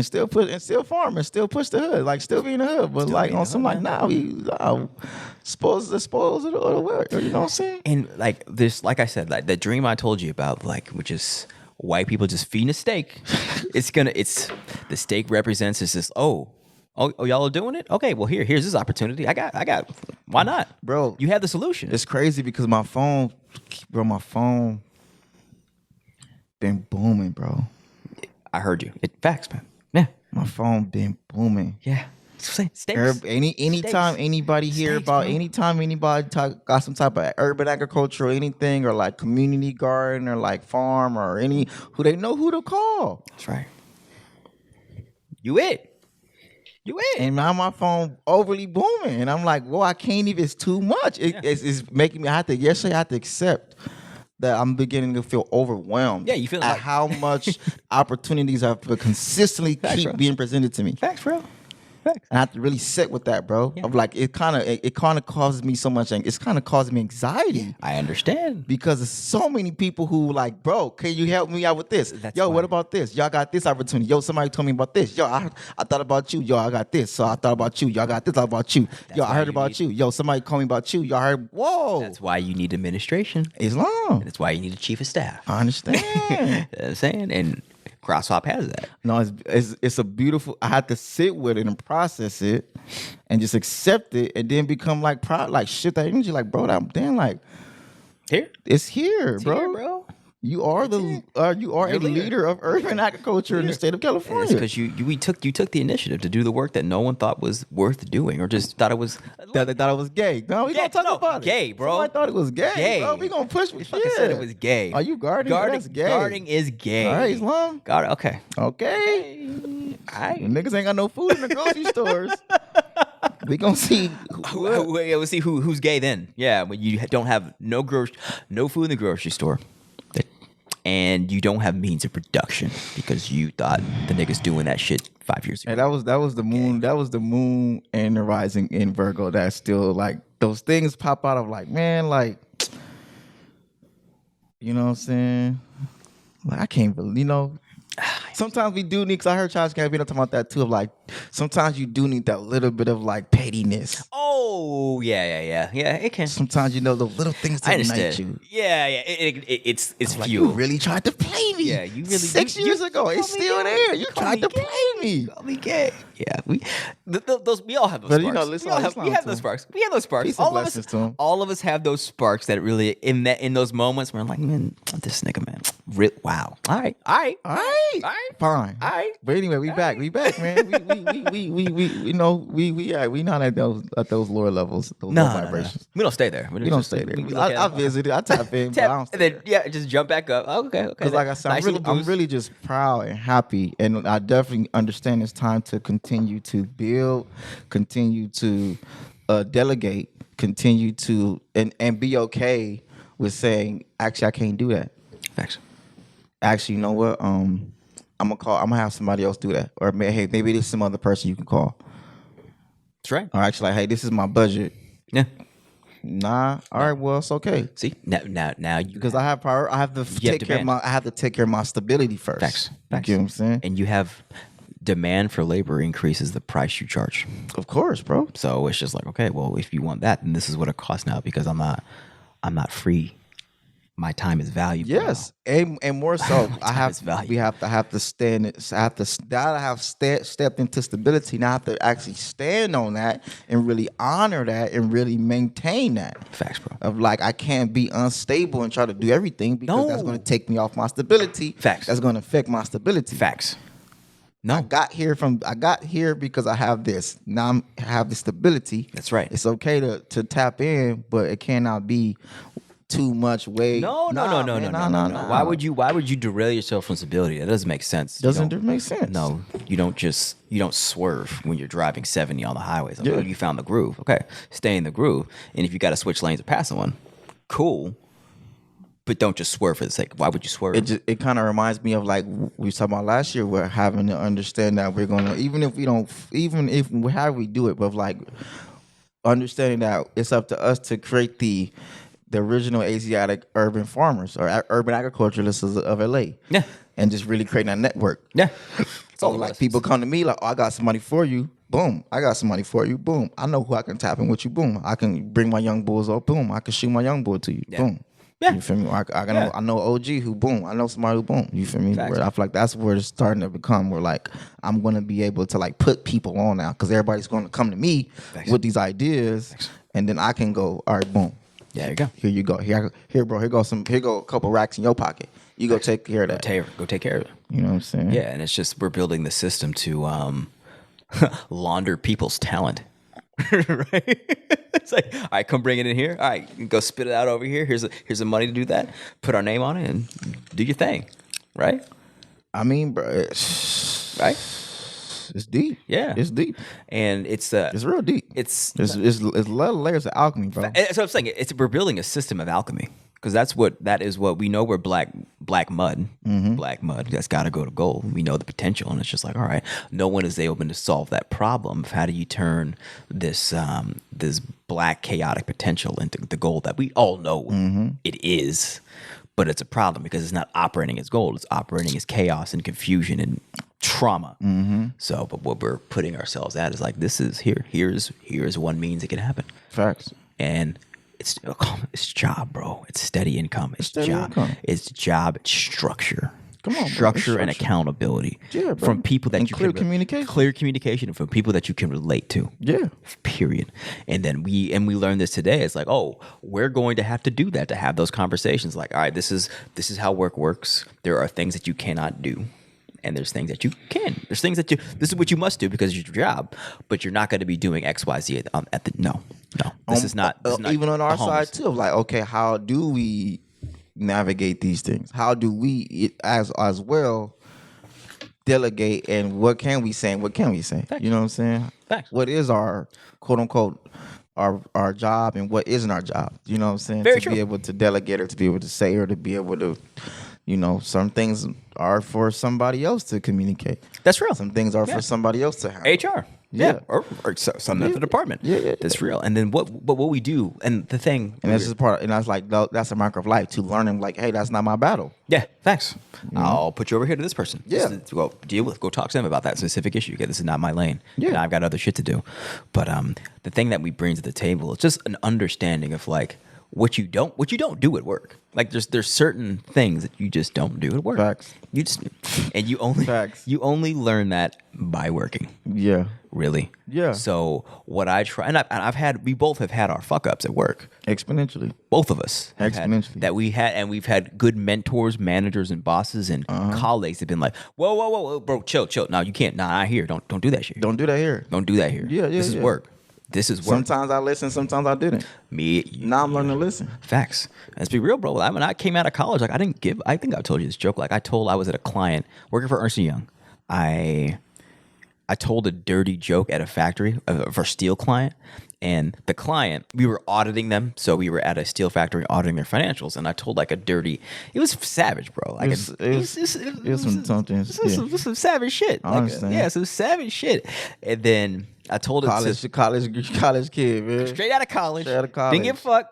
still farm and still push the hood, like still be in the hood, but like on some like now we spoils of the world. You know what I'm saying? And like this, like I said, like the dream I told you about, like which is white people just feeding a steak. It's the steak represents this. Oh, y'all are doing it? Okay, well here's this opportunity. I got. Why not, bro? You have the solution. It's crazy because my phone been booming, bro. I heard you. Facts, man. Yeah, my phone been booming. Yeah. Steaks. Anytime anybody hear about, bro. Anytime anybody got some type of urban agriculture or anything, or like community garden or like farm or who they know who to call. That's right. You it. And now my phone overly booming, and I'm like, well, I can't even. It's too much. It's making me. I have to accept that I'm beginning to feel overwhelmed. Yeah, you feel at like how much opportunities have consistently keep being presented to me. Facts, bro. Facts. And I have to really sit with that, bro. Yeah. Of like it kind of causes me so much. It's kind of causing me anxiety. Yeah, I understand, because there's so many people who like, bro, can you help me out with this? What about this? Y'all got this opportunity. Yo, somebody told me about this. Yo, I thought about you. Yo, I got this. So I thought about you. Y'all got this. I thought about you. Yo, I heard about you. Yo, somebody called me about you. Y'all heard. Whoa. That's why you need administration. Islam. That's why you need a chief of staff. I understand. You know what I'm saying? And Crosshop has that. No, it's a beautiful. I had to sit with it and process it, and just accept it, and then become like proud, like shit that energy, like bro, damn, like it's here, bro. You are a leader of urban agriculture in the state of California. Because you took the initiative to do the work that no one thought was worth doing, or just thought it was gay. No, we gonna talk about it. Gay, bro. I thought it was gay. Bro, we gonna push me. I said it was gay. Are you guarding? That's gay. Guarding is gay. All right, Islam. Okay. All right. Niggas ain't got no food in the grocery stores. We gonna see. We'll see who's gay then. Yeah, when you don't have no food in the grocery store. And you don't have means of production because you thought the niggas doing that shit 5 years ago. And that was the moon. Okay. That was the moon and the rising in Virgo. That's still like those things pop out of like, man, like, you know what I'm saying? Like I can't believe, sometimes we do need, because I heard Charles Gambino talking about that too, of like, sometimes you do need that little bit of like pettiness. Oh, yeah. It can. Sometimes, you know, the little things I that ignite understand. you. Yeah. It's Like, fuel. you really tried to play me. Yeah, you really 6 years ago. you It's call me still gay. there. You call tried me to gay. play me. Call me gay. Yeah, those we all have those But, sparks. you know, listen, we all have, Islam we have to those him. sparks. We have those sparks. Peace and blessings to him. All of us have those sparks that really in those moments where I'm like, man, this nigga, man, wow. All right. Fine. All right. But anyway, we back, man. We know we not at those lower levels, those low vibrations. We don't stay there. We don't stay there. I visited, I tap in, but I don't stay and then just jump back up. Okay. Because like I said, Nice little I'm boost. really just proud and happy, and I definitely understand it's time to continue to build, continue to delegate, continue to and be okay with saying, actually, I can't do that. Thanks. Actually, you know what? I'm gonna have somebody else do that, or maybe there's some other person you can call. That's right. Or actually, like, hey, this is my budget. Yeah. Nah. All right. Well, it's okay. See now you Because I have power. I have to take care of demand. I have to take care of my stability first. Facts. You get what I'm saying? and you have demand for labor increases the price you charge. Of course, bro. So it's just like, okay, well, if you want that, then this is what it costs now because I'm not free. My time is valuable. Yes, and more so, I have is valuable. we have to stand. I have stepped into stability. Now I have to actually stand on that and really honor that and really maintain that. Facts, bro. Of like, I can't be unstable and try to do everything because that's No. going to take me off my stability. Facts. That's going to affect my stability. Facts. I got here because I have this. Now I have the stability. That's right. It's okay to tap in, but it cannot be too much weight. No. Why would you derail yourself from stability? That doesn't make sense. Doesn't it make sense? No, you don't swerve when you're driving 70 on the highways. Like, Yeah. oh, you found the groove. Okay, stay in the groove. And if you got to switch lanes or pass someone, cool. But don't just swerve for the sake. Why would you swerve? It kind of reminds me of like we were talking about last year. We're having to understand that we're gonna, even if how we do it, but like understanding that it's up to us to create the original Asiatic urban farmers or urban agriculturalists of LA. Yeah. And just really creating a network. Yeah. So like people come to me like, oh, I got somebody for you. Boom. I got somebody for you. Boom. I know who I can tap in with you. Boom. I can bring my young bulls up. Boom. I can shoot my young bull to you. Yeah. Boom. Yeah. You feel me? I know OG who boom. I know somebody who boom. You feel me? Facts. Where I feel like that's where it's starting to become where like I'm gonna be able to like put people on now because everybody's gonna come to me Facts. with these ideas, Facts. and then I can go, all right, boom. Yeah, there you go. Here you go. Here, bro. Here go a couple racks in your pocket. You go take care of that. Go take care of it. You know what I'm saying? Yeah, and it's just we're building the system to launder people's talent. Right? It's like, all right, come bring it in here. All right, go spit it out over here. Here's the money to do that. Put our name on it and do your thing. Right? I mean, bro, it's deep. Yeah. It's deep. And it's real deep. It's It's a lot of layers of alchemy, bro. That's what I'm saying. We're building a system of alchemy because that is what we know. We're black mud, black mud. That's got to go to gold. We know the potential, and it's just like, all right, no one is able to solve that problem of how do you turn this black chaotic potential into the gold that we all know it is. But it's a problem because it's not operating as gold. It's operating as chaos and confusion and trauma. So, but what we're putting ourselves at is like, this is here's one means it can happen. Facts. And it's job, bro. It's steady income. It's steady job. income. It's job. It's structure. Come on, bro. Structure It's and structure. accountability. Yeah, bro. From people that And you clear can communication. Clear communication, and from people that you can relate to. Yeah. Period. And then we learned this today. It's like, oh, we're going to have to do that to have those conversations. Like, all right, this is how work works. There are things that you cannot do. And there's things that you can. There's things that this is what you must do because it's your job, but you're not going to be doing X, Y, Z at the no. This is not even on our homeless. side too. Of like, okay, how do we navigate these things? How do we as well delegate? And what can we say? And what can we say? Facts. You know what I'm saying? Facts. What is our quote unquote our job and what isn't our job? You know what I'm saying? Very to true. be able to delegate or to be able to say or to be able to some things are for somebody else to communicate. That's real. Some things are for somebody else to handle. HR. Yeah, or some other department. Yeah. That's real. And then what we do, and the thing, And that's just part. And that's like that's a mark of life to learning. Like, hey, that's not my battle. yeah, facts. I'll put you over here to this person. Yeah. To go deal with. Go talk to them about that specific issue. Okay, this is not my lane. Yeah. And I've got other shit to do. But the thing that we bring to the table is just an understanding of like what you don't do at work. Like there's certain things that you just don't do at work. Facts. You just and you only Facts. you only learn that by working. Yeah. Really. Yeah. So what I try, and we both have had our fuck ups at work. Exponentially. Both of us have had Exponentially. that we've had good mentors, managers, and bosses and colleagues that have been like, whoa, bro, chill. No, you can't. Nah, not here. Don't do that shit. Don't do that here. Don't do that here. Yeah, This is yeah. work. This is work. Sometimes I listened, sometimes I didn't. Now I'm learning to listen. Facts. Let's be real, bro. When I came out of college, like I think I told you this joke. Like I was at a client working for Ernst & Young. I told a dirty joke at a factory for a steel client, and the client, we were auditing them, so we were at a steel factory auditing their financials, and I told like a dirty. It was savage, bro. Like It was some something. This is some savage shit. I understand. Yeah, some savage shit. And then I told it to college kid, man. straight out of college. Straight out of college. Didn't give a fuck.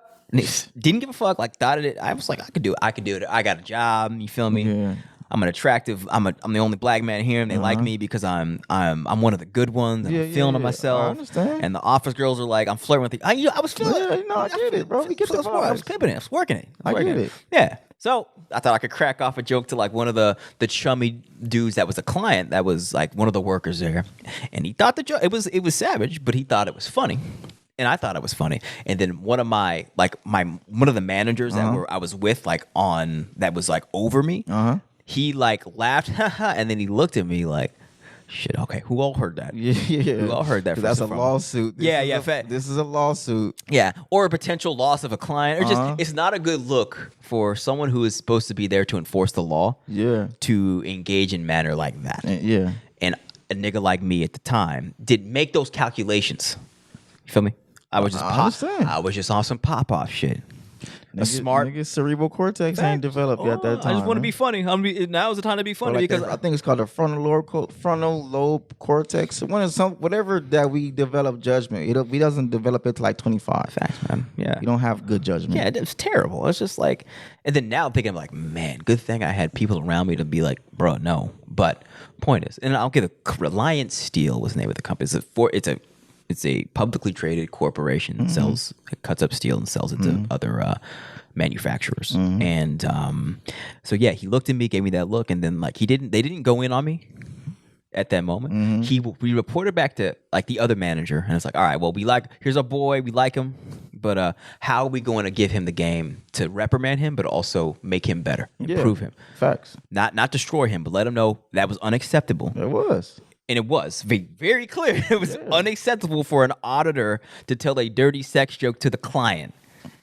Didn't give a fuck. Like thought it. I was like, I could do it. I got a job. You feel me? Yeah. I'm an attractive. I'm the only black man here, and they like me because I'm one of the good ones. And I'm feeling to myself. I understand. And the office girls are like, I'm flirting with you. I was feeling. Yeah, no, I get it, bro. We get the I was vibes. pimping it. I was working it. I get it. Yeah. So I thought I could crack off a joke to like one of the chummy dudes that was a client that was like one of the workers there, and he thought the joke it was savage, but he thought it was funny. And I thought it was funny. And then one of one of the managers that I was with that was like over me. He like laughed, and then he looked at me like, shit, okay, who all heard that? Yeah. Who all heard that? That's a from? lawsuit. This is a lawsuit. Yeah, or a potential loss of a client. Or just it's not a good look for someone who is supposed to be there to enforce the law. Yeah. To engage in manner like that. Yeah. And a nigga like me at the time didn't make those calculations. You feel me? I was just on some pop off shit. Nigga's cerebral cortex ain't developed at that time. I just want to be funny. Now is the time to be funny Like because I think it's called the frontal lobe cortex. Whatever that we develop judgment. We doesn't develop it to like 25. Facts, man. Yeah, you don't have good judgment. Yeah, it's terrible. It's just like, and then now I'm thinking like, man, good thing I had people around me to be like, bro, no. But point is, and I'll give a Reliance Steel was the name of the company. It's a publicly traded corporation that it cuts up steel and sells it to other manufacturers. And so yeah, he looked at me, gave me that look, and then like they didn't go in on me at that moment. We reported back to like the other manager, and it's like, all right, well, here's our boy, we like him, but how are we going to give him the game to reprimand him, but also make him better, improve him? Facts. Not destroy him, but let him know that was unacceptable. It was. And it was very clear. It was unacceptable for an auditor to tell a dirty sex joke to the client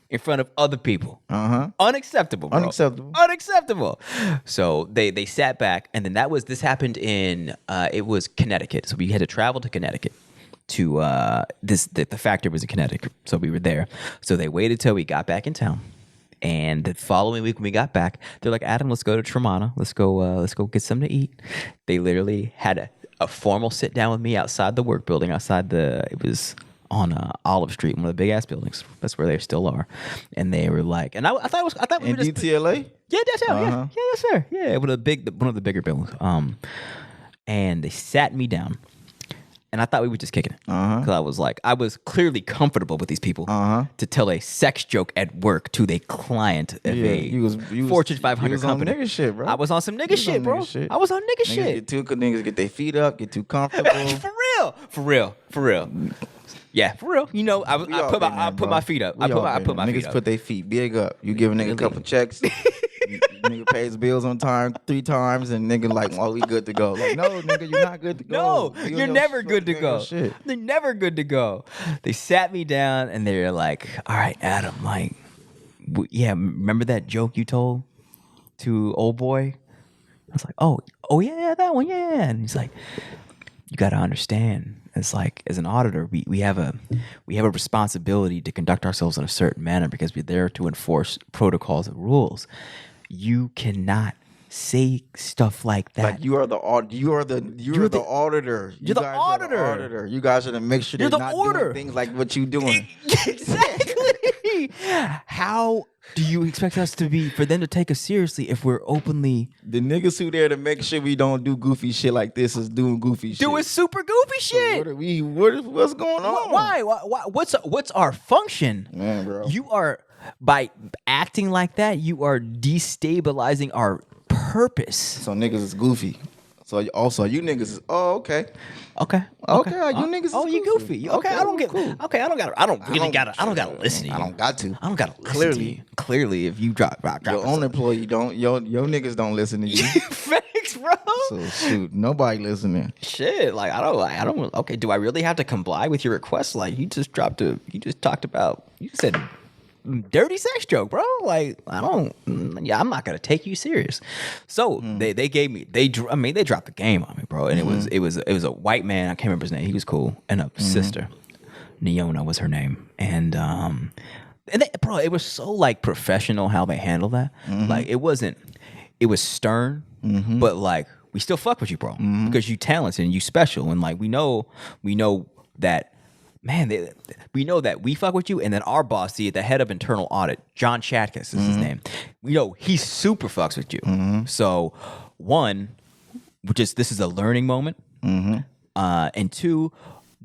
in front of other people. Unacceptable, bro. Unacceptable. So they sat back, and then this happened in it was Connecticut. So we had to travel to Connecticut to the factory was in Connecticut. So we were there. So they waited till we got back in town. And the following week when we got back, they're like, Adam, let's go to Tremana. Let's go get something to eat. They literally had a formal sit down with me outside the work building, it was on Olive Street, one of the big ass buildings. That's where they still are. And they were like, and I thought we were just DTLA? Yeah, downtown. Yeah, yes, sir. Yeah, one of the bigger buildings. And they sat me down. And I thought we were just kicking it. Because I was clearly comfortable with these people to tell a sex joke at work to the client of a Fortune 500 company. On nigga shit, bro. I was on some nigga shit, bro. I was on nigga shit. Niggas get their feet up, get too comfortable. For real. Yeah, for real. You know, I put my feet up. I put my feet Niggas up. put their feet big up. You give a nigga a couple checks. Nigga pays bills on time 3 times, and nigga like, oh, we good to go. Like, no, nigga, you're not good to go. No, you're never good to go. They're never good to go. They sat me down, and they're like, all right, Adam, like, remember that joke you told to old boy? I was like, oh yeah, that one, yeah. And he's like, you got to understand. It's like, as an auditor, we have a responsibility to conduct ourselves in a certain manner because we're there to enforce protocols and rules. you cannot say stuff like that. Like you're the auditor. You're the You guys are the auditor. auditor. You guys are to make sure You're they're the not order. doing things like what you doing. Exactly. How do you expect us to be for them to take us seriously if we're openly The niggas who there to make sure we don't do goofy shit like this is doing goofy shit. doing super goofy shit? What are we? What's going on? Why? What's our function? Man, bro. You are by acting like that. You are destabilizing our purpose. So niggas is goofy. So also you niggas is okay. Okay. You niggas. Oh, is you goofy. Okay, I don't get. cool. Okay, I don't gotta listen to you. I don't got to. I don't gotta listen to you. Clearly, if you drop Your own employee don't. Your niggas don't listen to you. Facts, bro. So shoot, nobody listening. Shit, like I don't. Okay, do I really have to comply with your request? Like you just talked about. You said dirty sex joke, bro. Like I don't. Yeah, I'm not gonna take you serious. So they gave me. They dropped the game on me, bro. And it was a white man. I can't remember his name. He was cool. And a sister, Neona was her name. And bro, it was so like professional how they handled that. Like it wasn't. It was stern, but like we still fuck with you, bro, because you talented and you special, and like we know that. Man, we know that we fuck with you, and then our boss, the head of internal audit, John Chatkus is his name. We know he super fucks with you. So, one, this is a learning moment, and two,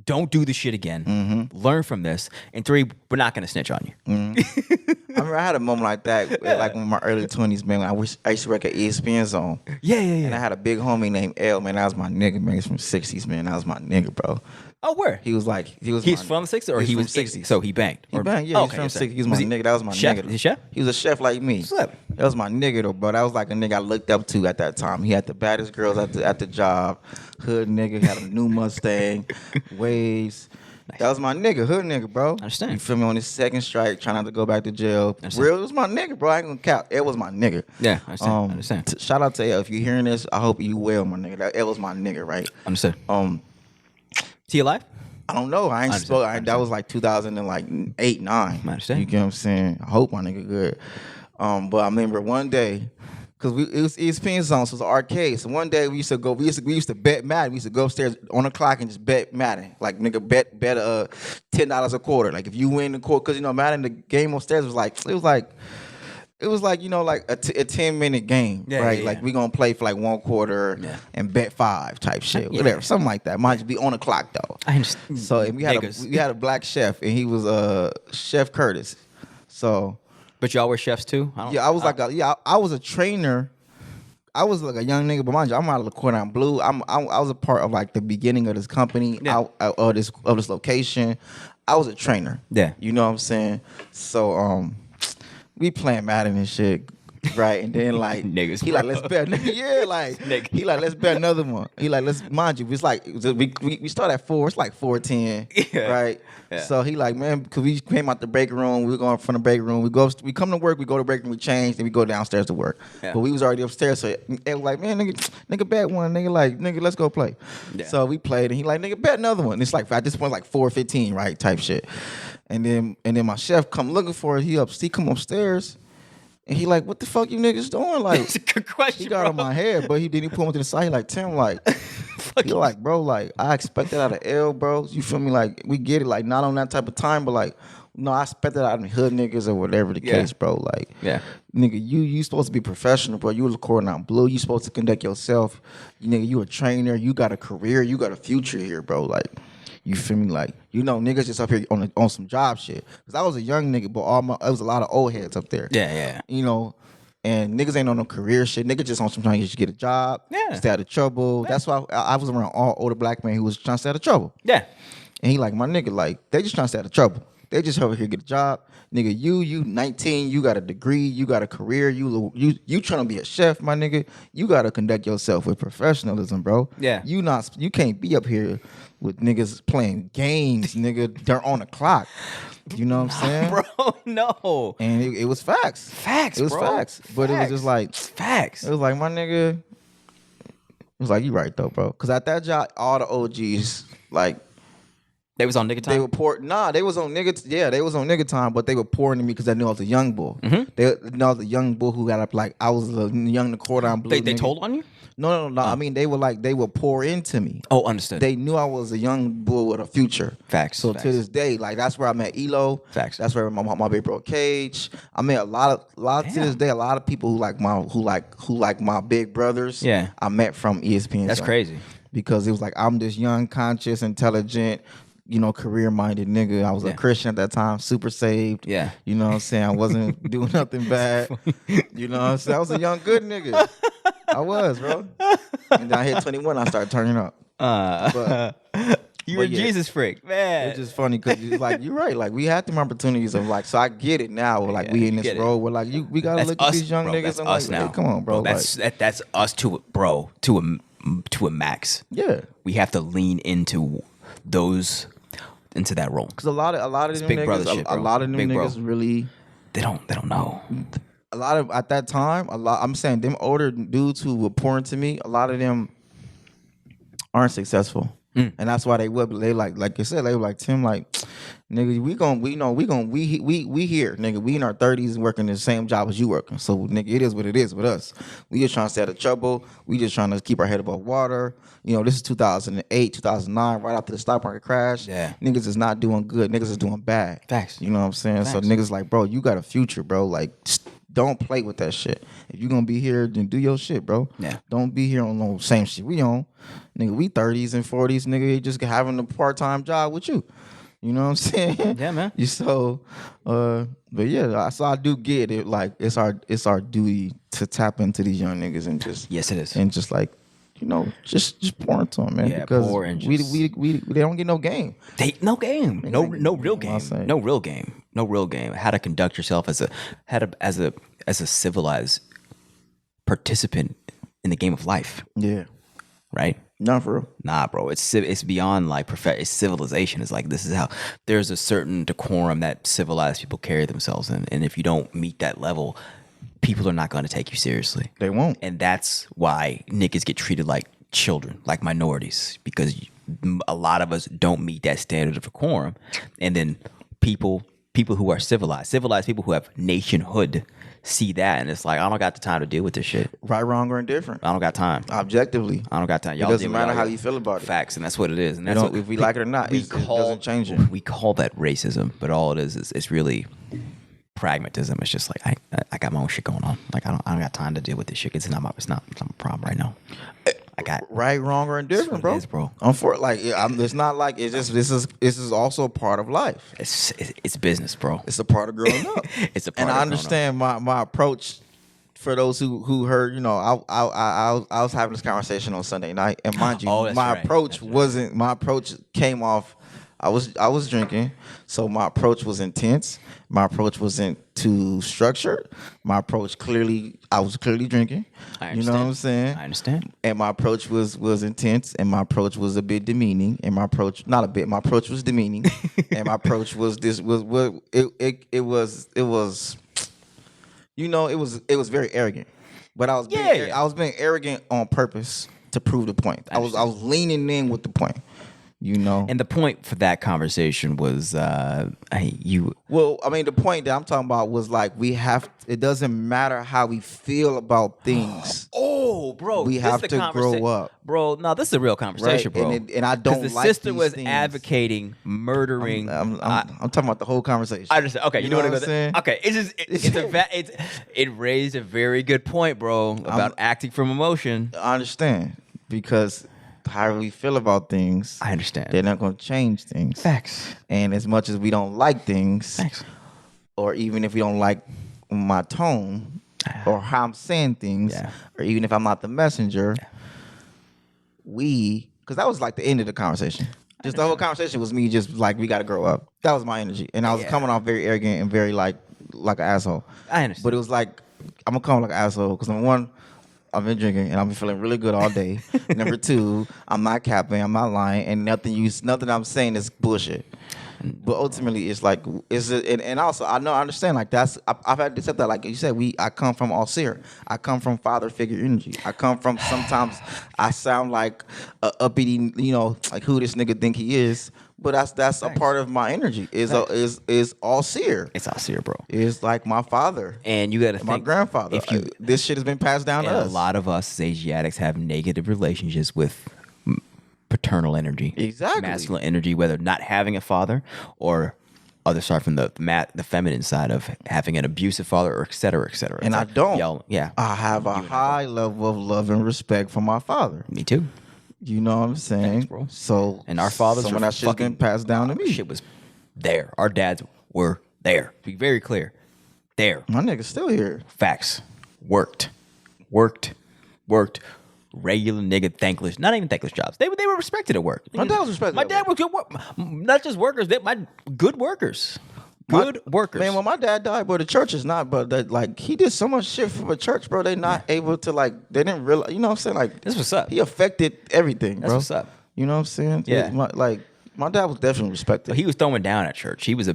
don't do the shit again. Learn from this, and three, we're not gonna snitch on you. I remember I had a moment like that, like in my early 20s, man. When I used to work at ESPN Zone. Yeah. And I had a big homie named L, man. That was my nigga, man. He's from 60s, man. That was my nigga, bro. Oh, where? He's from the 60s, or he was 60s? So he banged. He banged, yeah. He's from 60s. He was my nigga. That was my chef? nigga. Is he chef? He was a chef like me. What's up? That was my nigga though, bro. That was like a nigga I looked up to at that time. He had the baddest girls at the job. Hood nigga, had a new Mustang, waves. That was my nigga, hood nigga, bro. I understand. You feel me? On his second strike, trying not to go back to jail. Real, it was my nigga, bro. I ain't gonna count. It was my nigga. Yeah, I understand. Shout out to L. If you're hearing this, I hope you well, my nigga. That L was my nigga, right? Understand. Is he alive? I don't know. I ain't spoke. That was like 2008, 9. I understand. You get what I'm saying? I hope my nigga good. But I remember one day, because it was ESPN Zone, so it was an arcade. So one day we used to bet Madden. We used to go upstairs on the clock and just bet Madden. Like nigga bet $10 a quarter. Like if you win the quarter, because Madden, the game upstairs was like a 10-minute game, right? Yeah. Like we gonna play for like one quarter and bet 5 type shit, whatever, something like that. Might just be on the clock though. I understand. So and we had a black chef, and he was Chef Curtis. So. But y'all were chefs too? I was a trainer. I was like a young nigga, but mind you, I'm out of the corner. I'm blue. I was a part of like the beginning of this company, of this location. I was a trainer. Yeah. You know what I'm saying? So we playing Madden and shit. Right, and then like niggas, he like let's bet, he like let's bet another one. He like let's mind you, it's like we start at 4, it's like 4:10, right? Yeah. So he like man, cause we came out the break room, we going from the break room, we come to work, we go to break room, we change, then we go downstairs to work. Yeah. But we was already upstairs, so it was like man, nigga bet one, nigga let's go play. Yeah. So we played, and he like nigga bet another one. It's like at this point like 4:15, right, type shit. And then my chef come looking for it. He come upstairs. And he like, what the fuck you niggas doing? Like, it's a good question, he got bro. on my head, but he pull me to the side. He like, Tim, like, he like, bro, like, I expect that out of L, bro. You feel me? Like, we get it, like, not on that type of time, but like, no, I expect that out of hood niggas or whatever the case, bro. Like, nigga, you supposed to be professional, bro. You was recording out blue. You supposed to conduct yourself. Nigga, you a trainer. You got a career. You got a future here, bro. Like. You feel me? Like, niggas just up here on some job shit. Because I was a young nigga, but it was a lot of old heads up there. Yeah. And niggas ain't on no career shit. Niggas just on some trying to get a job, stay out of trouble. Yeah. That's why I was around all older black men who was trying to stay out of trouble. Yeah. And he like, my nigga, like, they just trying to stay out of trouble. They just over here get a job. Nigga, you 19, you got a degree, you got a career, you trying to be a chef, my nigga. You got to conduct yourself with professionalism, bro. Yeah. You can't be up here with niggas playing games, nigga. They're on the clock. You know what I'm saying? Bro, no. And it was facts. Facts, It was bro. facts. But it was just like. Facts. It was like, my nigga. It was like, you right, though, bro. Because at that job, all the OGs, like, They was on nigga time? They were poor. Nah, they was on nigga. Yeah, they was on nigga time, but they were pouring to me because they knew I was a young bull. They knew I was a young bull who got up like I was a young Cordon Bleu. They nigga. told on you? No. I mean, they would pour into me. Oh, understood. They knew I was a young bull with a future. Facts. So facts. to this day, like that's where I met Elo. Facts. That's where my big bro Cage. I met a lot to this day. A lot of people who like my big brothers. Yeah. I met from ESPN. That's crazy. Because it was like I'm this young, conscious, intelligent, career-minded nigga. I was a Christian at that time, super saved. Yeah. You know what I'm saying? I wasn't doing nothing bad. You know what I'm saying? I was a young, good nigga. I was, bro. And then I hit 21, I started turning up. You're a Jesus freak, man. It's just funny because you're right. Like we had them opportunities of like, so I get it now. We're like we in this road. We're like we gotta look at these young niggas. I'm like, now. Hey, come on, bro. That's us to a max. Yeah. We have to lean into that role. Because a lot of them big niggas, brother shit, bro. a lot of them Big bro. niggas really. They don't know. A lot of at that time, I'm saying them older dudes who were pouring to me, a lot of them aren't successful. And that's why they like you said, they were like, Tim, like, nigga, we here, nigga, we in our 30s working the same job as you working. So nigga, it is what it is with us. We just trying to stay out of trouble. We just trying to keep our head above water. This is 2008, 2009, right after the stock market crash. Yeah. Niggas is not doing good. Niggas is doing bad. Facts. You know what I'm saying? Facts. So niggas like, bro, you got a future, bro. Like, don't play with that shit. If you gonna be here, then do your shit, bro. Yeah. Don't be here on no same shit we on. Nigga, we 30s and 40s, nigga, just having a part-time job with you. You know what I'm saying? Yeah, man. But yeah, so I do get it. Like, it's our duty to tap into these young niggas and just Yes, it is. and just like, just pour into them, man. Yeah, because pour and we they don't get no game. No game. No real I'll game. say. No real game. No real game. How to conduct yourself as a civilized participant in the game of life. Yeah. Right? Not for real. Nah, bro. It's beyond like it's civilization. It's like this is how there's a certain decorum that civilized people carry themselves in, and if you don't meet that level, people are not going to take you seriously. They won't. And that's why niggas get treated like children, like minorities, because a lot of us don't meet that standard of decorum. And then people who are civilized people who have nationhood see that, and it's like, I don't got the time to deal with this shit. Right, wrong, or indifferent. I don't got time. Objectively. I don't got time. It doesn't matter how you feel about it. Facts, and that's what it is. And that's what, if we like it or not, it doesn't change it. We call that racism, but all it is it's really pragmatism. It's just like I got my own shit going on. Like I don't got time to deal with this shit. It's not my problem right now. I got right, wrong, or indifferent, bro. It is, bro. It's not like it's just this is also a part of life. It's business, bro. It's a part of growing up. It's a part. And of I understand my approach. For those who heard, I was having this conversation on Sunday night, and mind you, my approach came off. I was drinking, so my approach was intense. My approach wasn't too structured. My approach I was clearly drinking. You know what I'm saying? I understand. And my approach was intense, and my approach was a bit demeaning. And my approach was demeaning, and my approach was it was very arrogant. But I was being arrogant on purpose to prove the point. I was leaning in with the point. And the point for that conversation was, Well, I mean, the point that I'm talking about was like it doesn't matter how we feel about things. Oh, bro, we have to grow up, bro. No, this is a real conversation, right? bro. And I don't the like sister these was things. advocating murdering. I'm talking about the whole conversation. I understand. Okay, you know what I'm saying? Okay, it raised a very good point, bro, about acting from emotion. I understand, because how we feel about things, I understand. They're not going to change things. Facts. And as much as we don't like things, Facts. Or even if we don't like my tone or how I'm saying things, or even if I'm not the messenger, because that was like the end of the conversation. Just the whole conversation was me just like, we got to grow up. That was my energy. And I was coming off very arrogant and very like an asshole. I understand. But it was like, I'm going to come like an asshole because number one, I've been drinking and I've been feeling really good all day. Number two, I'm not capping, I'm not lying, and nothing I'm saying is bullshit. But ultimately, it's like, is it? And also, I understand. Like I've had to accept that. Like you said, I come from Asyr. I come from father figure energy. I come from, sometimes I sound like a uppity, like who this nigga think he is. But that's a part of my energy. Is Asyr. It's Asyr, bro. It's like my father And you got to think, my grandfather. if you, This shit has been passed down to and a us. lot of us as Asiatics have negative relationships with paternal energy, Exactly. masculine energy, whether not having a father or other side from the feminine side of having an abusive father, or et cetera, et cetera. And It's I like, don't. yo, yeah, I have a high level of love and respect for my father. me too. You know what I'm saying? Thanks, bro. So, And our fathers, some of are that shit's been passed down to me. Shit was there. Our dads were there. Be very clear, there. My nigga's still here. Facts. Worked. Regular nigga thankless, not even thankless jobs. They were respected at work. My dad was respected My at dad was good work. Not just workers, my good workers. Good workers. Man, when my dad died, bro, the church is not, but that, like, he did so much shit for the church, bro. They not able to, like, they didn't realize, you know what I'm saying? Like, That's what's up. He affected everything, bro. That's what's up. You know what I'm saying? Yeah. My dad was definitely respected. But he was throwing down at church. He was a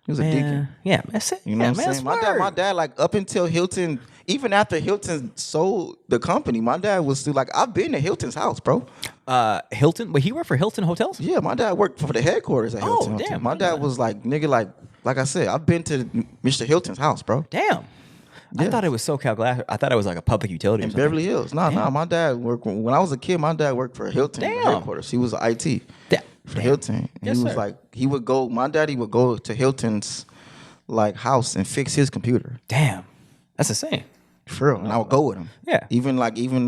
deacon. Yeah, that's it. You know yeah, what I'm man, saying? that's My word. dad, like, up until Hilton, even after Hilton sold the company, my dad was still, like, I've been to Hilton's house, bro. Hilton, but he worked for Hilton Hotels? Yeah, my dad worked for the headquarters at Hilton. Hotel. Damn, My I dad know. was like, nigga, like I said, I've been to Mr. Hilton's house, bro. Damn. I Yeah. thought it was SoCal Glass. I thought it was like a public utility or In something. Beverly Hills. No, my dad worked, when I was a kid, my dad worked for Hilton Damn. headquarters. He was IT for Damn. Hilton. And Yes, he was sir. like, my daddy would go to Hilton's, like, house and fix his computer. Damn. That's insane. For real. And I would go with him. Yeah. Even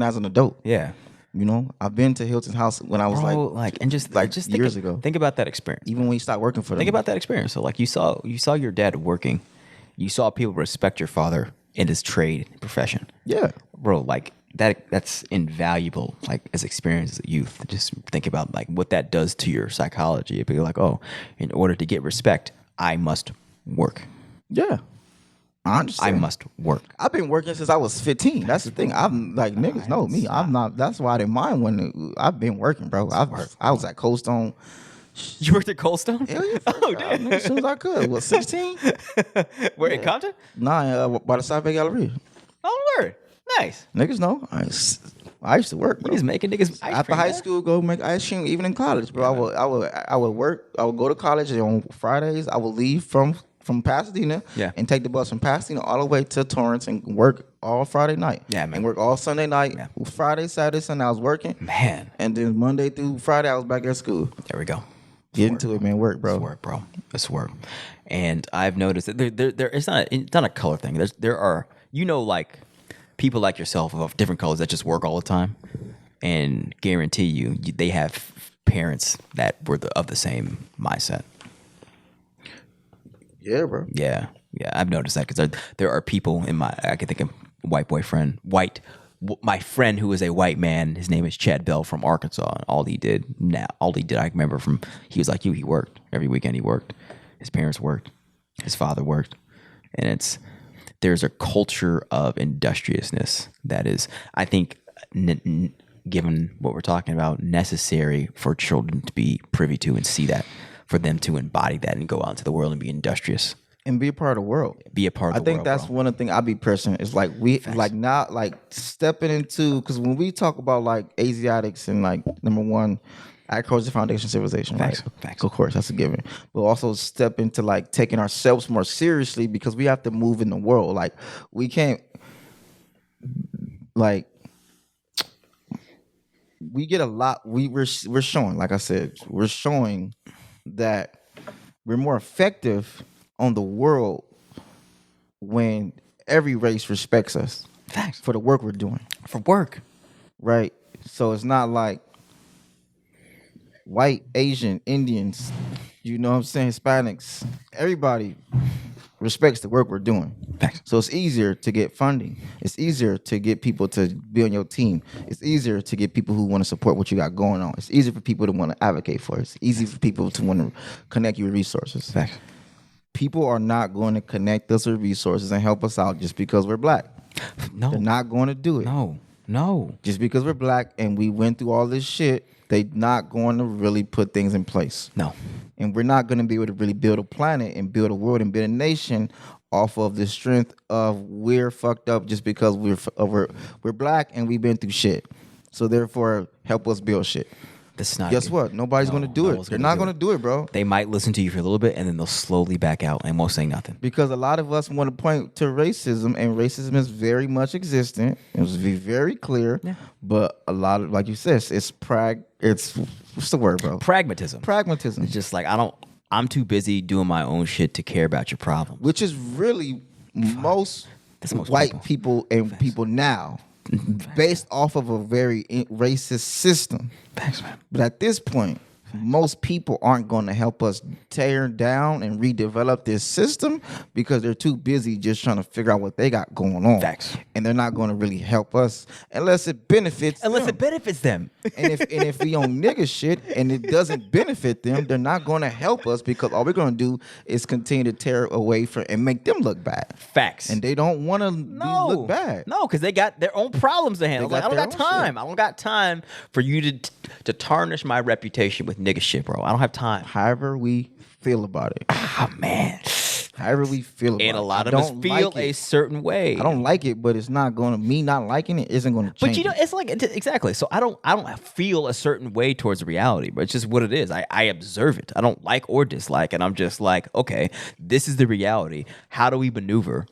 as an adult. Yeah. You know, I've been to Hilton's house when I was Bro, and just think years ago. Think about that experience. Even when he stopped working for them. Think about that experience. So like you saw your dad working. You saw people respect your father in his trade profession. Yeah. Bro, like that's invaluable, like as experience as a youth. Just think about like what that does to your psychology. It'd be like, oh, in order to get respect, I must work. Yeah. I understand. I must work. I've been working since I was 15. That's the thing. I'm like, niggas know me. I'm not. That's why I didn't mind when I've been working, bro. I was at Cold Stone. You worked at Cold Stone? Hell yeah, Oh, damn. as soon as I could. What, 16? Where in Compton? Nah, by the South Bay Galleria. Oh, word. Nice. Niggas know. I used to work, You bro. just making niggas ice After cream, high man. school, go make ice cream. Even in college, bro. I would work. I would go to college, and on Fridays I would leave from Pasadena, Yeah. and take the bus from Pasadena all the way to Torrance and work all Friday night. Yeah, man. And work all Sunday night. Yeah. Friday, Saturday, Sunday I was working. Man. And then Monday through Friday I was back at school. There we go. Get into it, man. Work, bro. It's work, bro. It's work. And I've noticed that there it's not a color thing. There are, like people like yourself of different colors that just work all the time, and guarantee you they have parents that were of the same mindset. Yeah, bro. Yeah, I've noticed that because there are people I can think of my friend who is a white man. His name is Chad Bell from Arkansas. And all he did, I remember he was like you. He worked every weekend. He worked. His parents worked. His father worked, and there's a culture of industriousness that is, I think, given what we're talking about, necessary for children to be privy to and see that, for them to embody that and go out into the world and be industrious. And be a part of the world. Be a part of the world. I think that's bro. one of the things I be pressing is like stepping into, because when we talk about like Asiatics and like number one, agriculture, foundation, civilization, Facts. right? Facts. Of course, that's a given. But also step into like taking ourselves more seriously, because we have to move in the world. Like we can't, like, we get a lot. We're showing, like I said, we're showing that we're more effective on the world when every race respects us. Facts. For the work we're doing. For work. Right? So it's not like white, Asian, Indians, you know what I'm saying, Hispanics, everybody respects the work we're doing. Facts. So it's easier to get funding. It's easier to get people to be on your team. It's easier to get people who want to support what you got going on. It's easier for people to want to advocate for it. It's easy for people to want to connect you with resources. Facts. People are not going to connect us with resources and help us out just because we're black. No. They're not going to do it. No. Just because we're black and we went through all this shit, they're not going to really put things in place. No. And we're not going to be able to really build a planet and build a world and build a nation off of the strength of we're fucked up just because we're black and we've been through shit. So therefore, help us build shit. This is not Guess good. what? Nobody's going to do it. They're not going to do it, bro. They might listen to you for a little bit, and then they'll slowly back out and won't say nothing. Because a lot of us want to point to racism, and racism is very much existent. It was very clear. Yeah. But a lot of, like you said, it's what's the word, bro? Pragmatism. Pragmatism. It's just like I'm too busy doing my own shit to care about your problems. Which is really most Most white people and people now, based off of a very racist system. Thanks, man. But at this point, most people aren't going to help us tear down and redevelop this system because they're too busy just trying to figure out what they got going on. Facts. And they're not going to really help us unless it benefits them. It benefits them. and if we on nigga shit and it doesn't benefit them, they're not going to help us because all we're going to do is continue to tear away from and make them look bad. Facts. And they don't want to look bad. No, because they got their own problems to handle. They got I don't their got own time. I don't got time for you to tarnish my reputation with nigga shit, bro. I don't have time. However we feel about it. Ah, man. However we feel about it. And a lot I of us don't feel like a it. certain way. I don't like it, but it's not going to, me not liking it isn't going to change. But you know, it's like exactly. So I don't feel a certain way towards reality, but it's just what it is. I observe it. I don't like or dislike, and I'm just like, okay, this is the reality. How do we maneuver?